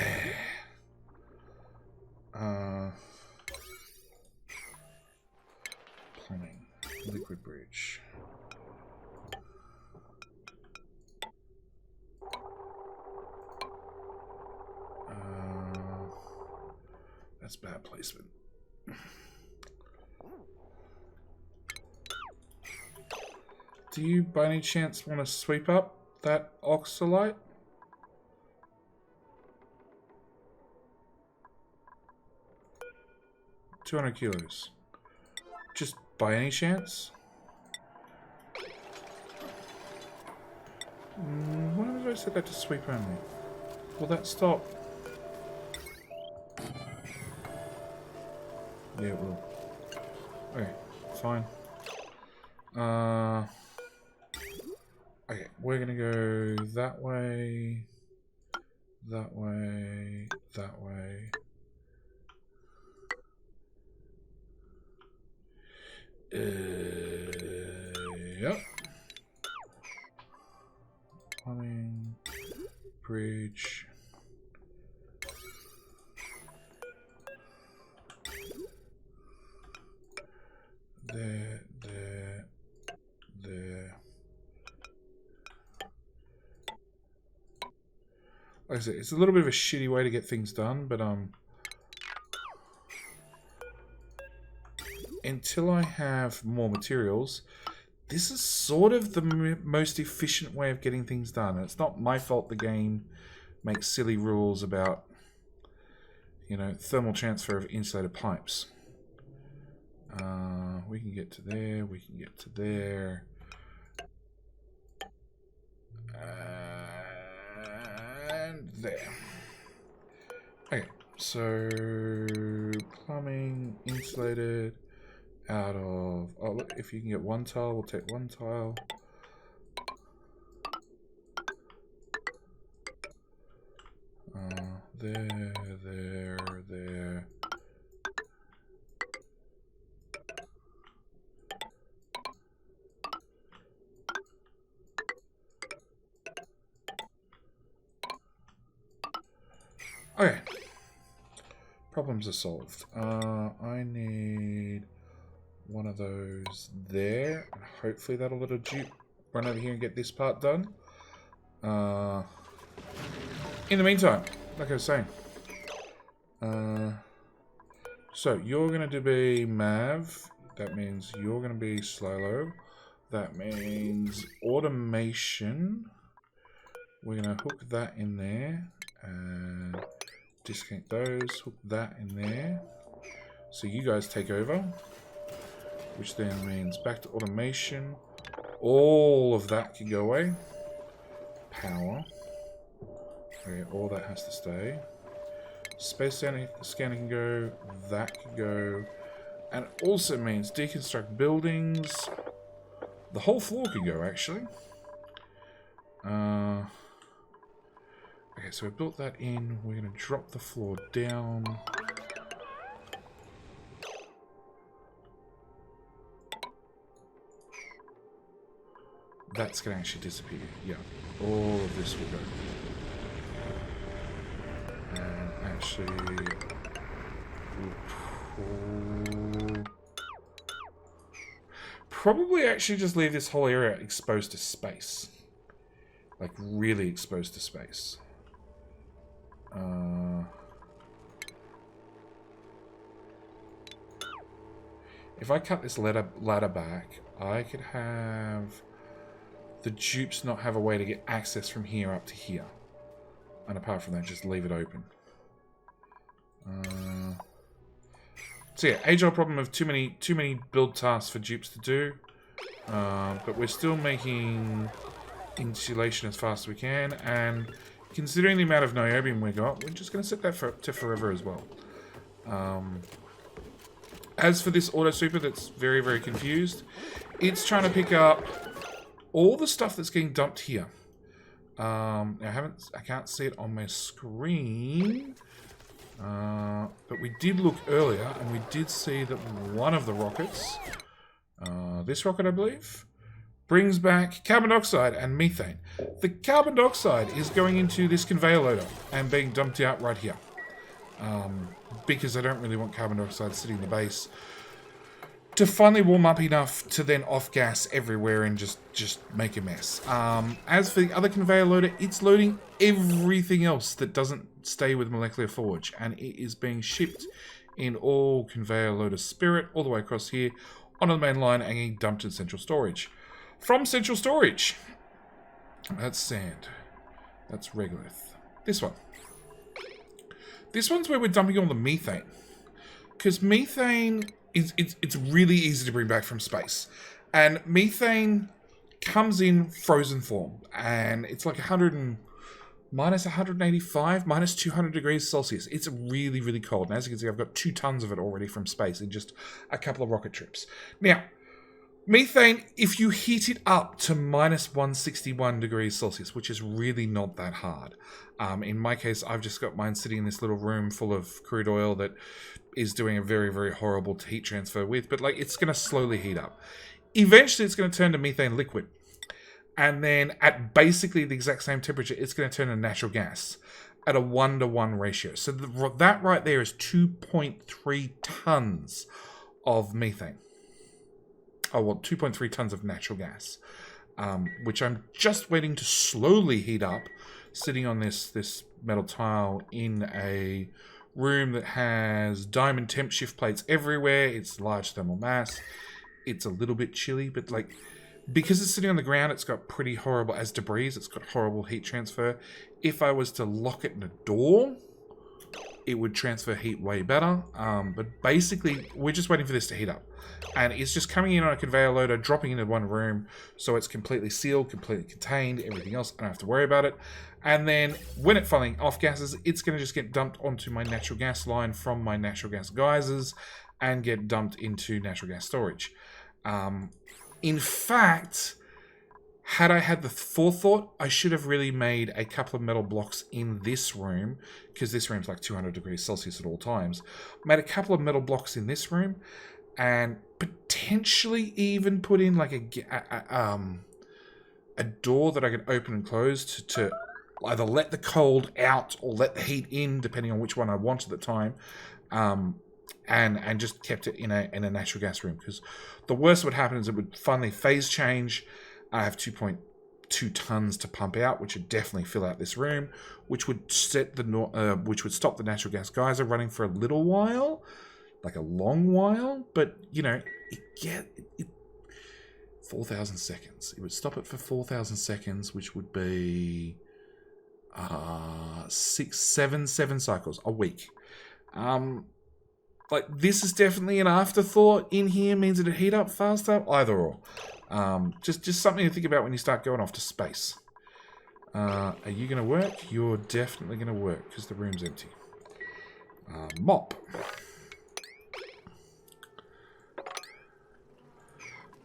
Speaker 1: Plumbing. Liquid bridge. That's bad placement. Do you, by any chance, want to sweep up that oxalite? $200 kilos. Just by any chance? Why did I set that to sweep only? Will that stop? Yeah, it will. Okay, fine. Okay, we're gonna go that way, that way, that way. Yep. Plumbing, bridge. There. Like I said, it's a little bit of a shitty way to get things done, but until I have more materials, this is sort of the most efficient way of getting things done. And it's not my fault the game makes silly rules about, you know, thermal transfer of insulated pipes. We can get to there, we can get to there. And there. Okay, so plumbing, insulated, out of... Oh, look, if you can get 1 tile, we'll take 1 tile. There, there, there. Okay. Problems are solved. I need one of those there, and hopefully that'll let a dupe run over here and get this part done. In the meantime, like I was saying, so you're going to be Mav. That means you're going to be Slolo. That means automation. We're going to hook that in there and disconnect those, hook that in there. So you guys take over, which then means back to automation. All of that can go away. Power. Okay, all that has to stay. Space scanner can go, that can go. And it also means deconstruct buildings. The whole floor can go, actually. Okay, so we built that in. We're going to drop the floor down. That's going to actually disappear. Yeah, all of this will go. And actually, we'll probably actually just leave this whole area exposed to space. Like, really exposed to space. If I cut this ladder back, I could have the dupes not have a way to get access from here up to here. And apart from that, just leave it open. So yeah, age-old problem of too many build tasks for dupes to do. But we're still making insulation as fast as we can, and considering the amount of niobium we got, we're just going to set that to forever as well. As for this auto super that's very, very confused, it's trying to pick up all the stuff that's getting dumped here. I can't see it on my screen, but we did look earlier, and we did see that one of the rockets, this rocket I believe, brings back carbon dioxide and methane. The carbon dioxide is going into this conveyor loader and being dumped out right here. Because I don't really want carbon dioxide sitting in the base to finally warm up enough to then off gas everywhere and just make a mess. As for the other conveyor loader, it's loading everything else that doesn't stay with Molecular Forge, and it is being shipped in all conveyor loader spirit all the way across here onto the main line and getting dumped in central storage. From central storage, that's sand. That's regolith. This one. This one's where we're dumping all the methane. Because methane, it's really easy to bring back from space. And methane comes in frozen form. And it's like minus 185, minus 200 degrees Celsius. It's really, really cold. And as you can see, I've got 2 tons of it already from space in just a couple of rocket trips. Now, methane, if you heat it up to minus 161 degrees Celsius, which is really not that hard. In my case, I've just got mine sitting in this little room full of crude oil that is doing a very, very horrible heat transfer with, but like it's going to slowly heat up. Eventually, it's going to turn to methane liquid. And then at basically the exact same temperature, it's going to turn to natural gas at a 1-to-1 ratio. So that right there is 2.3 tons of methane. Oh, well, 2.3 tons of natural gas, which I'm just waiting to slowly heat up, sitting on this metal tile in a room that has diamond temp shift plates everywhere. It's large thermal mass. It's a little bit chilly, but like because it's sitting on the ground, it's got pretty horrible, as debris, it's got horrible heat transfer. If I was to lock it in a door, it would transfer heat way better. But basically, we're just waiting for this to heat up. And it's just coming in on a conveyor loader, dropping into one room, so it's completely sealed, completely contained, everything else, I don't have to worry about it. And then, when it finally off-gasses, it's going to just get dumped onto my natural gas line from my natural gas geysers, and get dumped into natural gas storage. In fact, Had I had the forethought, I should have really made a couple of metal blocks in this room, because this room's like 200 degrees Celsius at all times. Made a couple of metal blocks in this room, and potentially even put in like a door that I could open and close to either let the cold out or let the heat in, depending on which one I wanted at the time. And just kept it in a natural gas room, because the worst that would happen is it would finally phase change. I have 2.2 tons to pump out, which would definitely fill out this room, which would stop the natural gas geyser running for a little while, like a long while. But you know, 4,000 seconds. It would stop it for 4,000 seconds, which would be 7 cycles a week. Like, this is definitely an afterthought in here, means it'd heat up faster. Either or. Just something to think about when you start going off to space. Are you going to work? You're definitely going to work, because the room's empty. Mop.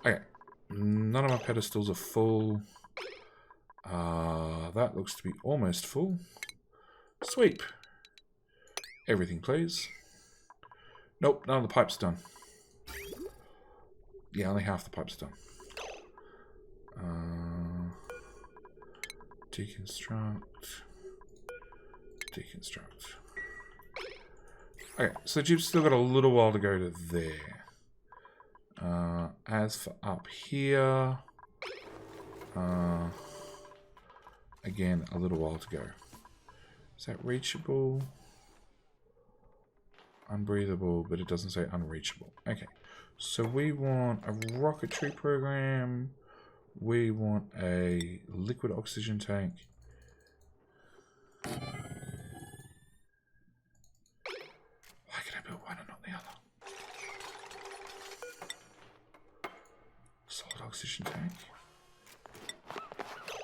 Speaker 1: Okay. None of my pedestals are full. That looks to be almost full. Sweep. Everything, please. Nope, none of the pipes done. Yeah, only half the pipes done. Deconstruct. Deconstruct. Okay, so Jeep's still got a little while to go to there. As for up here, again, a little while to go. Is that reachable? Unbreathable, but it doesn't say unreachable. Okay, so we want a rocketry program. We want a liquid oxygen tank. Why can I build one and not the other? Solid oxygen tank.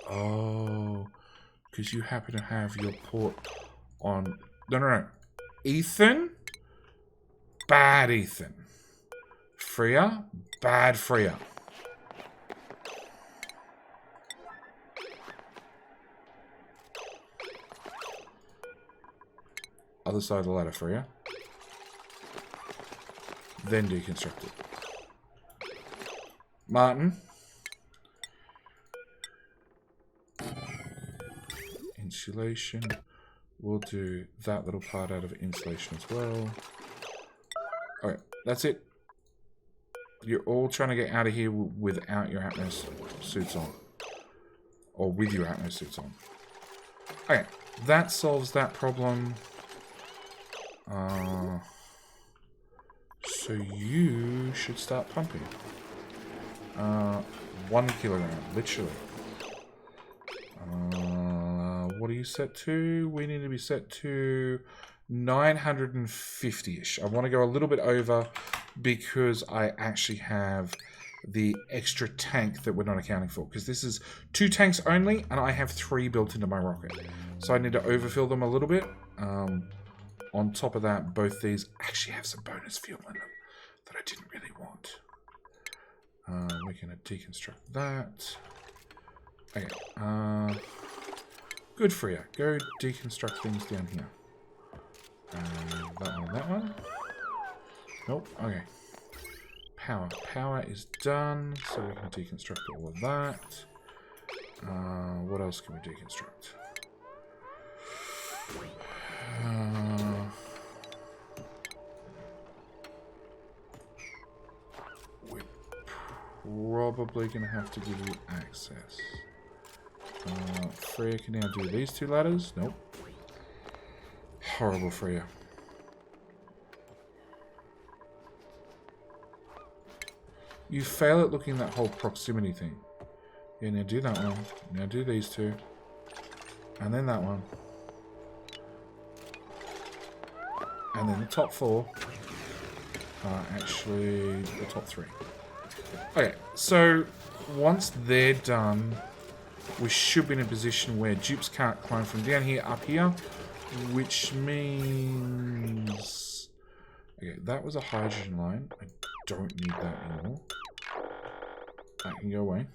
Speaker 1: Oh, because you happen to have your port on... No. Ethan? Bad Ethan. Freya? Bad Freya. Other side of the ladder, Freya. Then deconstruct it. Martin. Insulation. We'll do that little part out of insulation as well. Alright, that's it. You're all trying to get out of here without your Atmos suits on. Or with your Atmos suits on. Okay, that solves that problem. So you should start pumping. 1 kilogram, literally. What are you set to? We need to be set to 950-ish. I want to go a little bit over because I actually have the extra tank that we're not accounting for. Because this is 2 tanks only, and I have 3 built into my rocket. So I need to overfill them a little bit. On top of that, both these actually have some bonus fuel in them that I didn't really want. We're going to deconstruct that. Okay. Good for you. Go deconstruct things down here. That one, that one. Nope. Okay. Power. Power is done, so we can deconstruct all of that. What else can we deconstruct? We're probably going to have to give you access. Freya can now do these 2 ladders. Nope. Horrible Freya. You fail at looking at that whole proximity thing. Yeah, now do that one. Now do these 2. And then that one. And then the top 4 are actually the top 3. Okay, so once they're done, we should be in a position where dupes can't climb from down here up here, which means... Okay, that was a hydrogen line. I don't need that anymore. That can go away.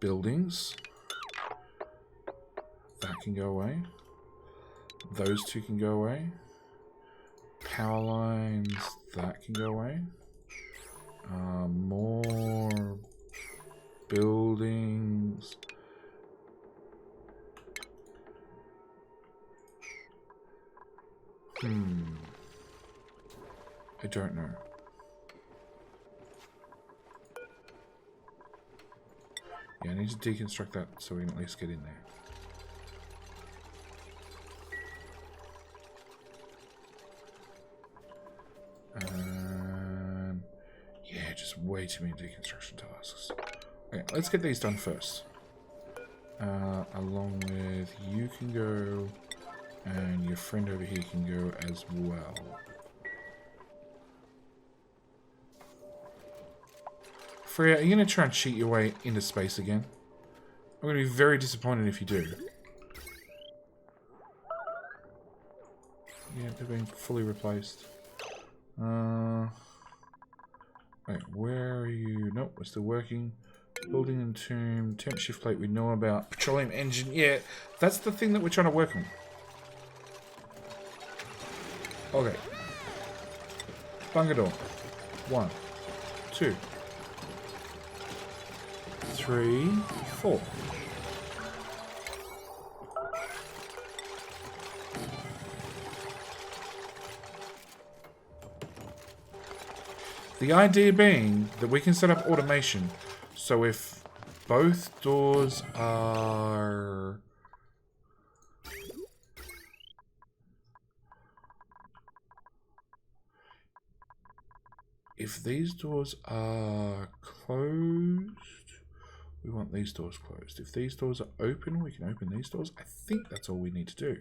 Speaker 1: Buildings. That can go away. Those two can go away. Power lines. That can go away. More buildings. I don't know. Yeah, I need to deconstruct that so we can at least get in there. Yeah, just way too many deconstruction tasks. Okay, let's get these done first. Along with you can go, and your friend over here can go as well. Freya, are you going to try and cheat your way into space again? I'm going to be very disappointed if you do. Yeah, they're being fully replaced. Wait, where are you? Nope, we're still working. Building and tomb, temp shift plate we know about. Petroleum engine, yeah, that's the thing that we're trying to work on. Okay. Bunker door. 1, 2, 3, 4. The idea being that we can set up automation, so if both doors are... If these doors are closed, we want these doors closed. If these doors are open, we can open these doors. I think that's all we need to do.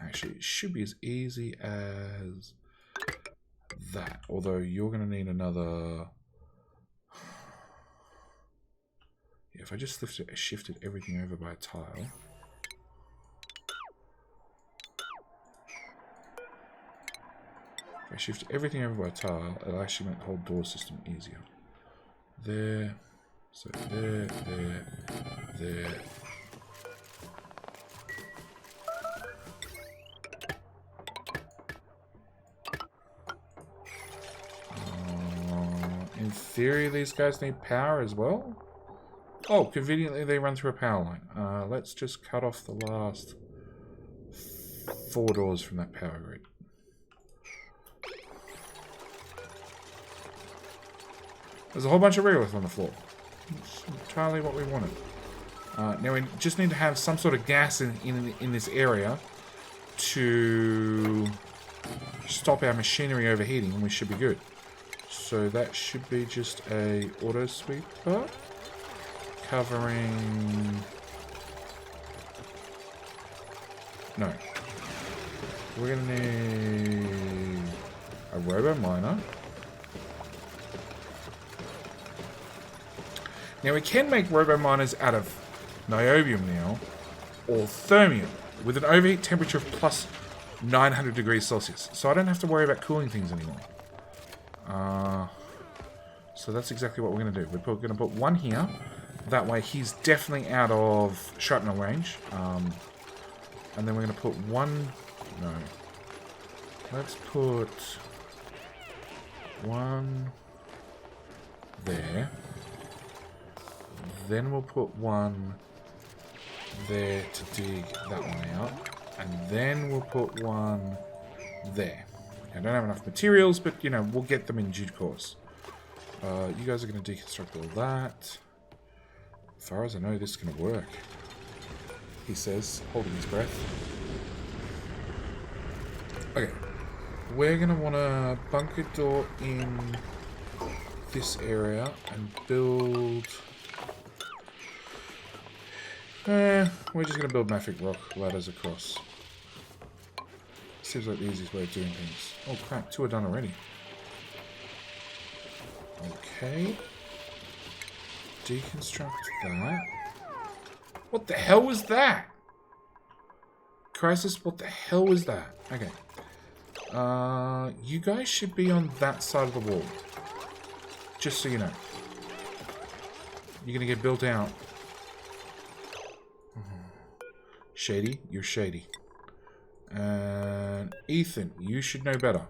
Speaker 1: Actually, it should be as easy as that. Although you're going to need another... Yeah, if I just shifted everything over by a tile... If I shift everything over by a tile, it'll actually make the whole door system easier. There, so there, there, there. In theory, these guys need power as well. Oh, conveniently they run through a power line. Let's just cut off the last 4 doors from that power grid. There's a whole bunch of regolith on the floor. It's entirely what we wanted. Now we just need to have some sort of gas in this area to stop our machinery overheating, and we should be good. So that should be just a auto sweeper covering... No. We're gonna need a robo miner. Now we can make robo-miners out of niobium now, or thermium, with an overheat temperature of plus 900 degrees Celsius. So I don't have to worry about cooling things anymore. So that's exactly what we're going to do. We're going to put one here. That way he's definitely out of shrapnel range. And then we're going to put one... No. Let's put one there. Then we'll put one there to dig that one out. And then we'll put one there. I don't have enough materials, but, you know, we'll get them in due course. You guys are going to deconstruct all that. As far as I know, this is going to work. He says, holding his breath. Okay. We're going to want a bunker door in this area and build... we're just going to build mafic rock ladders across. Seems like the easiest way of doing things. Oh crap, 2 are done already. Okay. Deconstruct that. What the hell was that? Crisis, what the hell was that? Okay. You guys should be on that side of the wall. Just so you know. You're going to get built out. Shady, you're shady. And Ethan, you should know better.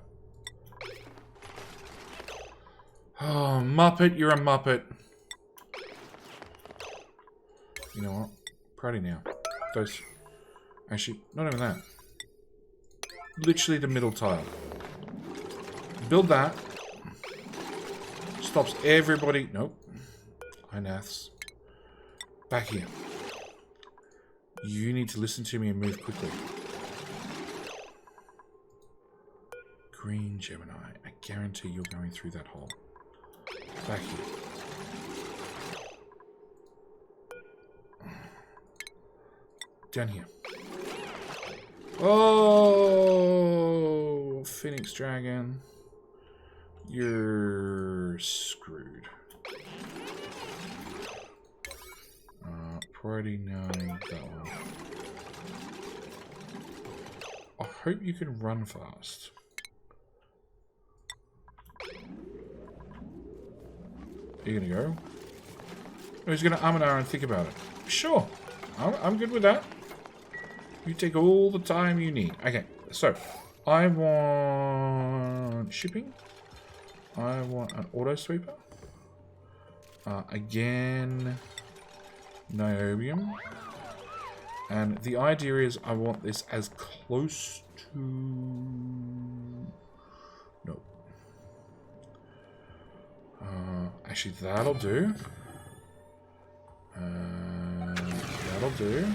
Speaker 1: Oh, Muppet, you're a Muppet. You know what? Pretty now. Those... Actually, not even that. Literally the middle tile. Build that. Stops everybody... Nope. Hi, Naths. Back here. You need to listen to me and move quickly. Green Gemini. I guarantee you're going through that hole. Back here. Down here. Oh, Phoenix Dragon. You're screwed. Priority 9, that one. I hope you can run fast. Are you gonna go? Or he's gonna and ahh and think about it. Sure. I'm good with that. You take all the time you need. Okay, so I want shipping. I want an auto sweeper. Again, niobium. And the idea is I want this as close to... No. Actually, that'll do. That'll do.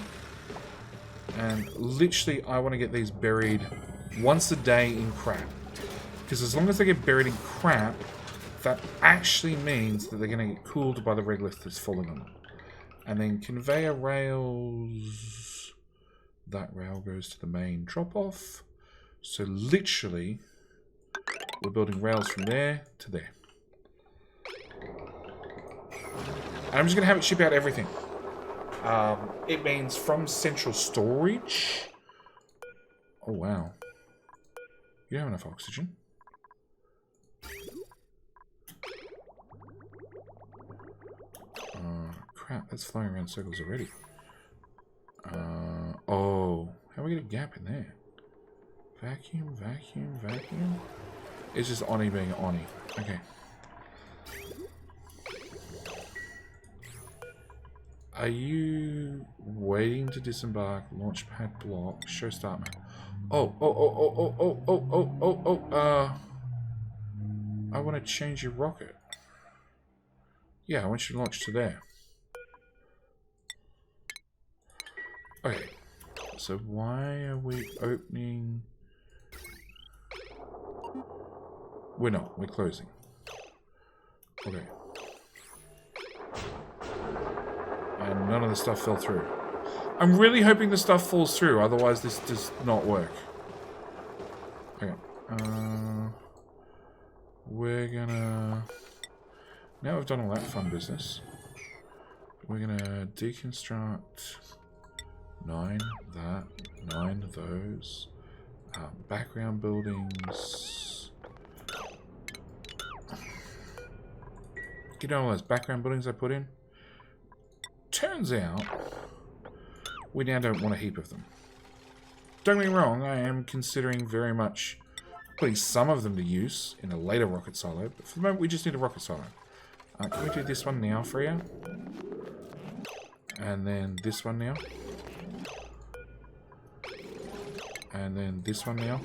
Speaker 1: And literally, I want to get these buried once a day in crap. Because as long as they get buried in crap, that actually means that they're going to get cooled by the regolith that's full of them. And then conveyor rails... That rail goes to the main drop-off. So literally, we're building rails from there to there. And I'm just going to have it ship out everything. It means from central storage... Oh, wow. You don't have enough oxygen. Crap, that's flying around circles already. Oh, how do we get a gap in there? Vacuum, vacuum, vacuum. It's just Oni being Oni. Okay. Are you waiting to disembark? Launchpad block. Show start map. Oh. I want to change your rocket. Yeah, I want you to launch to there. Okay. So why are we opening? We're not. We're closing. Okay. And none of the stuff fell through. I'm really hoping the stuff falls through, otherwise this does not work. Okay. We're gonna... Now we've done all that fun business, we're gonna deconstruct 9 that, 9 of those. Background buildings. You know all those background buildings I put in? Turns out, we now don't want a heap of them. Don't get me wrong, I am considering very much putting some of them to use in a later rocket silo, but for the moment we just need a rocket silo. Can we do this one now for you? And then this one now. And then this one now.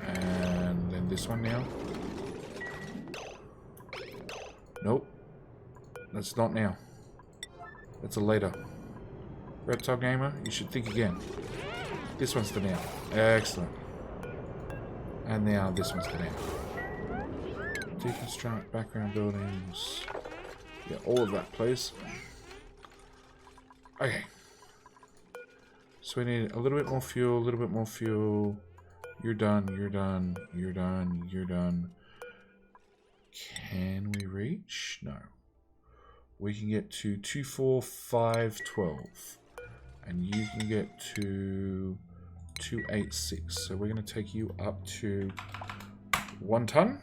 Speaker 1: And then this one now. Nope. That's not now. That's a later. Reptile Gamer, you should think again. This one's the now. Excellent. And now this one's the now. Deconstruct, background buildings. Yeah, all of that, please. Okay. So we need a little bit more fuel, a little bit more fuel. You're done, you're done, you're done, you're done. Can we reach? No. We can get to 2, 4, 5, 12. And you can get to 2, 8, 6. So we're going to take you up to 1 ton.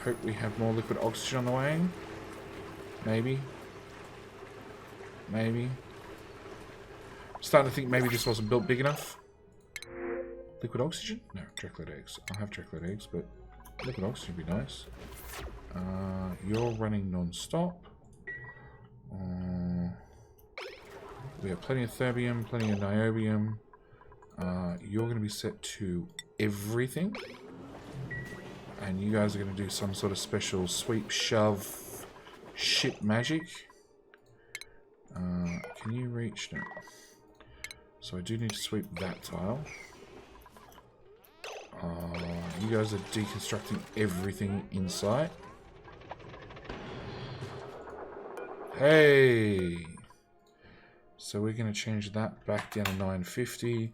Speaker 1: hope we have more liquid oxygen on the way. Maybe. Maybe. Starting to think maybe this wasn't built big enough. Liquid oxygen? No, Dracula eggs. I'll have Dracula eggs, but liquid oxygen would be nice. You're running non-stop. We have plenty of terbium, plenty of niobium. You're going to be set to everything. And you guys are going to do some sort of special sweep, shove, shit magic. Can you reach? No. So I do need to sweep that tile. You guys are deconstructing everything in sight. Hey! So we're going to change that back down to 950.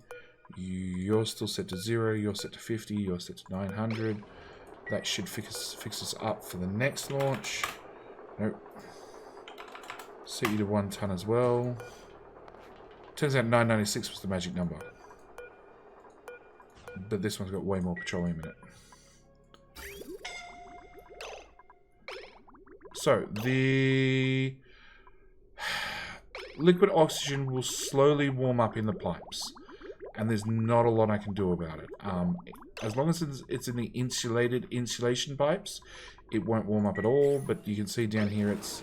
Speaker 1: You're still set to 0. You're set to 50. You're set to 900. That should fix us up for the next launch. Nope. Set you to 1 ton as well. Turns out 996 was the magic number. But this one's got way more petroleum in it. So, the liquid oxygen will slowly warm up in the pipes. And there's not a lot I can do about it. As long as it's in the insulation pipes, it won't warm up at all. But you can see down here it's...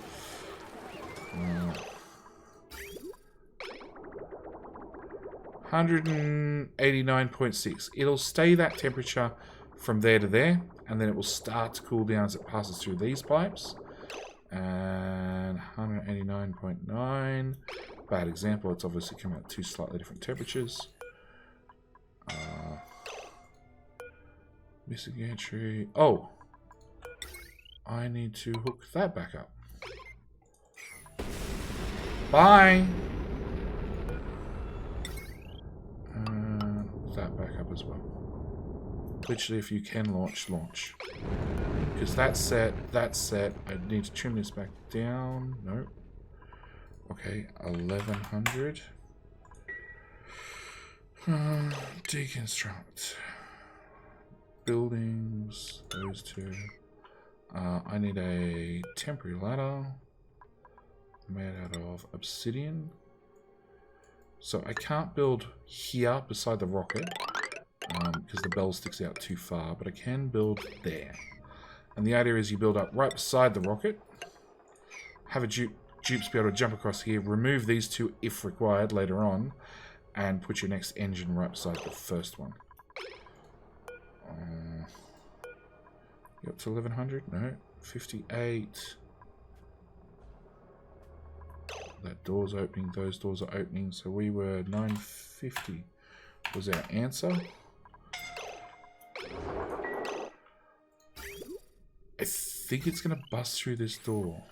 Speaker 1: 189.6. It'll stay that temperature from there to there, and then it will start to cool down as it passes through these pipes. And 189.9. Bad example. It's obviously come out at 2 slightly different temperatures. Missing entry. Oh, I need to hook that back up. Bye. That back up as well. Literally, if you can launch. Because that's set. I need to trim this back down. No. Okay, 1100. Deconstruct. Buildings, those two. I need a temporary ladder made out of obsidian. So I can't build here beside the rocket because the bell sticks out too far, but I can build there. And the idea is you build up right beside the rocket, have a dupes be able to jump across here, remove these two if required later on, and put your next engine right beside the first one. You up to 1100? No. 58. That door's opening, those doors are opening, so we were 950 was our answer. I think it's going to bust through this door.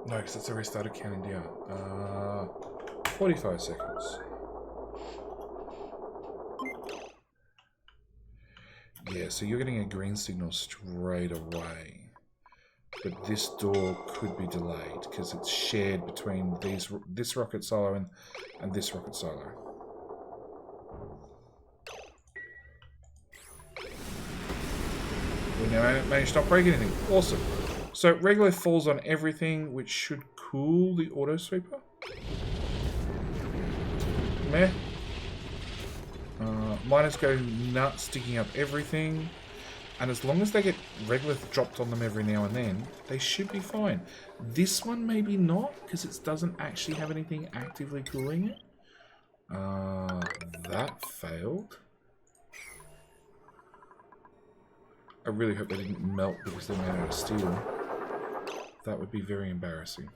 Speaker 1: No, because it's already started counting down. 45 seconds. Yeah, so you're getting a green signal straight away. But this door could be delayed because it's shared between this rocket silo and this rocket silo. We now managed to not break anything. Awesome. So regular falls on everything, which should cool the auto sweeper. Meh. Miners go nuts, sticking up everything. And as long as they get regolith dropped on them every now and then, they should be fine. This one maybe not, because it doesn't actually have anything actively cooling it. That failed. I really hope they didn't melt because they're made out of steel. That would be very embarrassing.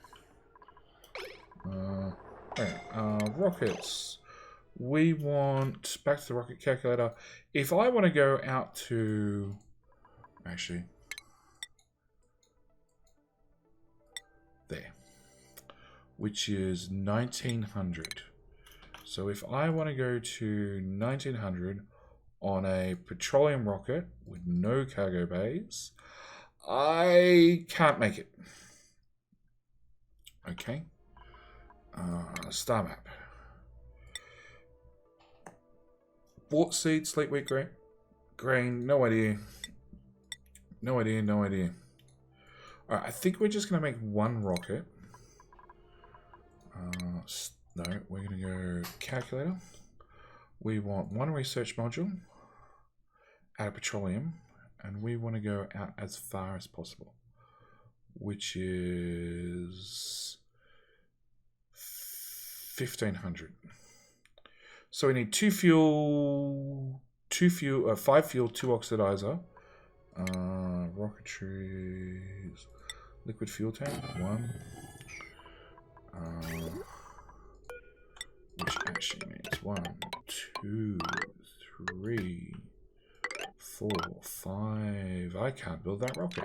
Speaker 1: Alright, rockets. We want, back to the rocket calculator. If I want to go out to, actually, there, which is 1900. So if I want to go to 1900 on a petroleum rocket with no cargo bays, I can't make it. Okay. Star map. Wart seed, sleep wheat grain. Grain, no idea. No idea, no idea. Alright, I think we're just going to make one rocket. No, we're going to go calculator. We want one research module out of petroleum, and we want to go out as far as possible, which is 1500. So we need 5 fuel, 2 oxidizer, rocketries, liquid fuel tank, 1. Which actually means 1, 2, 3, 4, 5. I can't build that rocket.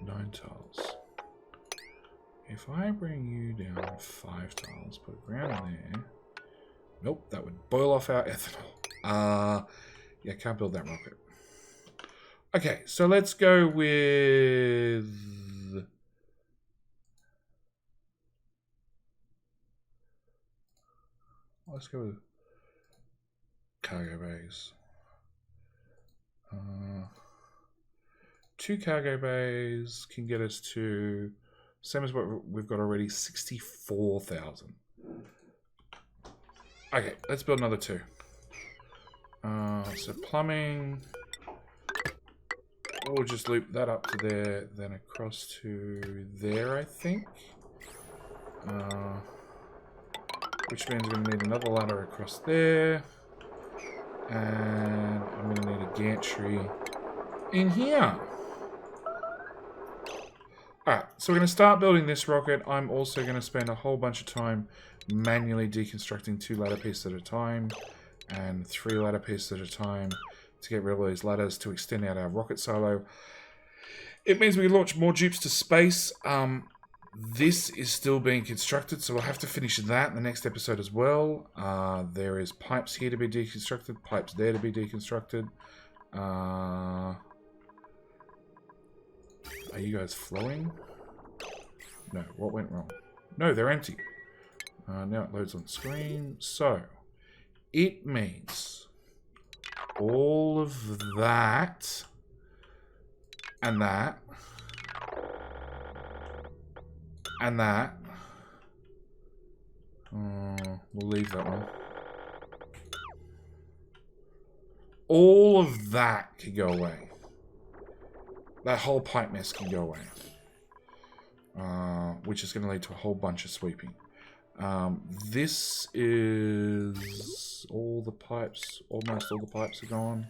Speaker 1: 9 tiles. If I bring you down 5 tiles, put a ground in there. Nope, that would boil off our ethanol. Yeah, can't build that rocket. Okay, so let's go with... Let's go with cargo bays. 2 cargo bays can get us to, same as what we've got already, 64,000. Okay, let's build another 2. So plumbing, we'll just loop that up to there, then across to there, I think. Which means we're going to need another ladder across there. And I'm going to need a gantry in here. Alright, so we're going to start building this rocket. I'm also going to spend a whole bunch of time manually deconstructing 2 ladder pieces at a time and 3 ladder pieces at a time to get rid of all these ladders to extend out our rocket silo. It means we can launch more dupes to space. This is still being constructed, so we'll have to finish that in the next episode as well. There is pipes here to be deconstructed, pipes there to be deconstructed. Are you guys flowing? No, what went wrong? No, they're empty. Now it loads on screen. So, it means all of that and that and that. We'll leave that one. All of that can go away. That whole pipe mess can go away. Which is going to lead to a whole bunch of sweeping. This is all the pipes. Almost all the pipes are gone.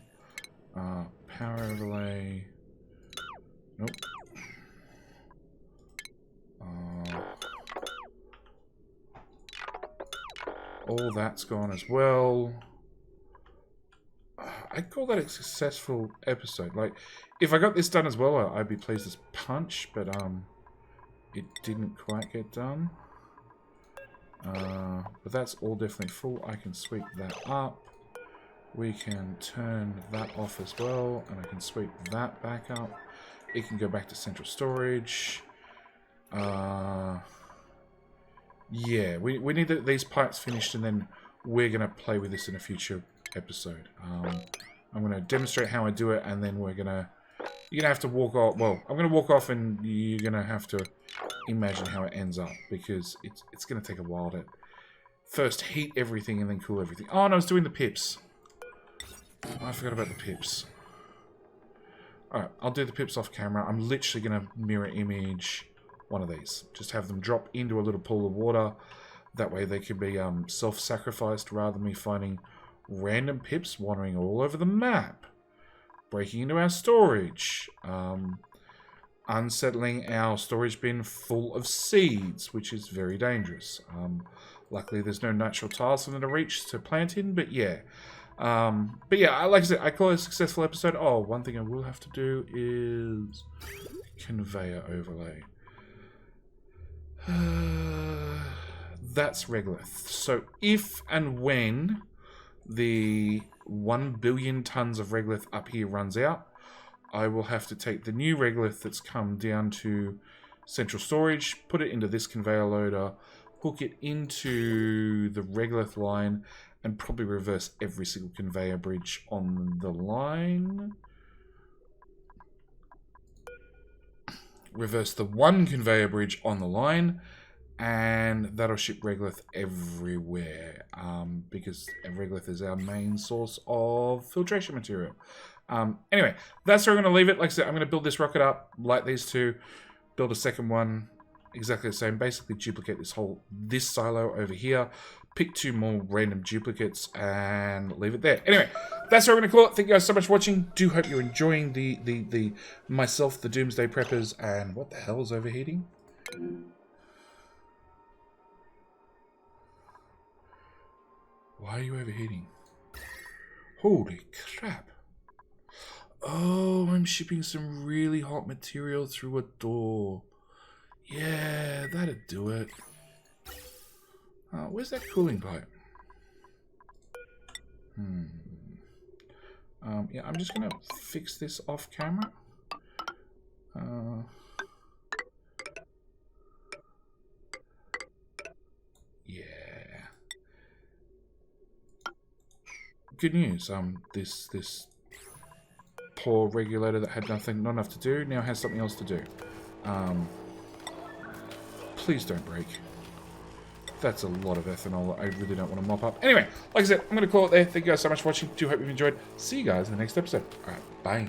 Speaker 1: Power overlay. Nope. All that's gone as well. I'd call that a successful episode. Like, if I got this done as well, I'd be pleased as punch, but it didn't quite get done. But that's all definitely full. I can sweep that up. We can turn that off as well, and I can sweep that back up. It can go back to central storage. Yeah, we need these pipes finished, and then we're going to play with this in a future episode. I'm going to demonstrate how I do it, and then you're going to have to walk off. Well, I'm going to walk off, and you're going to have to imagine how it ends up, because it's going to take a while to first heat everything and then cool everything. Oh, no, I was doing the pips. I forgot about the pips. Alright, I'll do the pips off camera. I'm literally going to mirror image one of these. Just have them drop into a little pool of water. That way they can be self-sacrificed rather than me finding random pips wandering all over the map. Breaking into our storage. Unsettling our storage bin full of seeds, which is very dangerous. Luckily there's no natural tiles for them to reach to plant in, but yeah. But yeah, like I said, I call it a successful episode. Oh, one thing I will have to do is conveyor overlay. That's regolith. So if and when the 1 billion tons of regolith up here runs out, I will have to take the new regolith that's come down to central storage, put it into this conveyor loader, hook it into the regolith line, and probably reverse every single conveyor bridge on the line. Reverse the one conveyor bridge on the line, and that'll ship regolith everywhere, because regolith is our main source of filtration material. Anyway, that's where I'm going to leave it. Like I said, I'm going to build this rocket up, light these two, build a second one, exactly the same. Basically duplicate this silo over here, pick 2 more random duplicates, and leave it there. Anyway, that's what we're going to call it. Thank you guys so much for watching. Do hope you're enjoying myself, the Doomsday Preppers, and what the hell is overheating? Why are you overheating? Holy crap. Oh, I'm shipping some really hot material through a door. Yeah, that'd do it. Where's that cooling pipe? Yeah, I'm just gonna fix this off camera. Yeah. Good news. This poor regulator that had not enough to do now has something else to do. Please don't break. That's a lot of ethanol I really don't want to mop up. Anyway, like I said, I'm going to call it there. Thank you guys so much for watching. Do hope you've enjoyed. See you guys in the next episode. Alright, bye.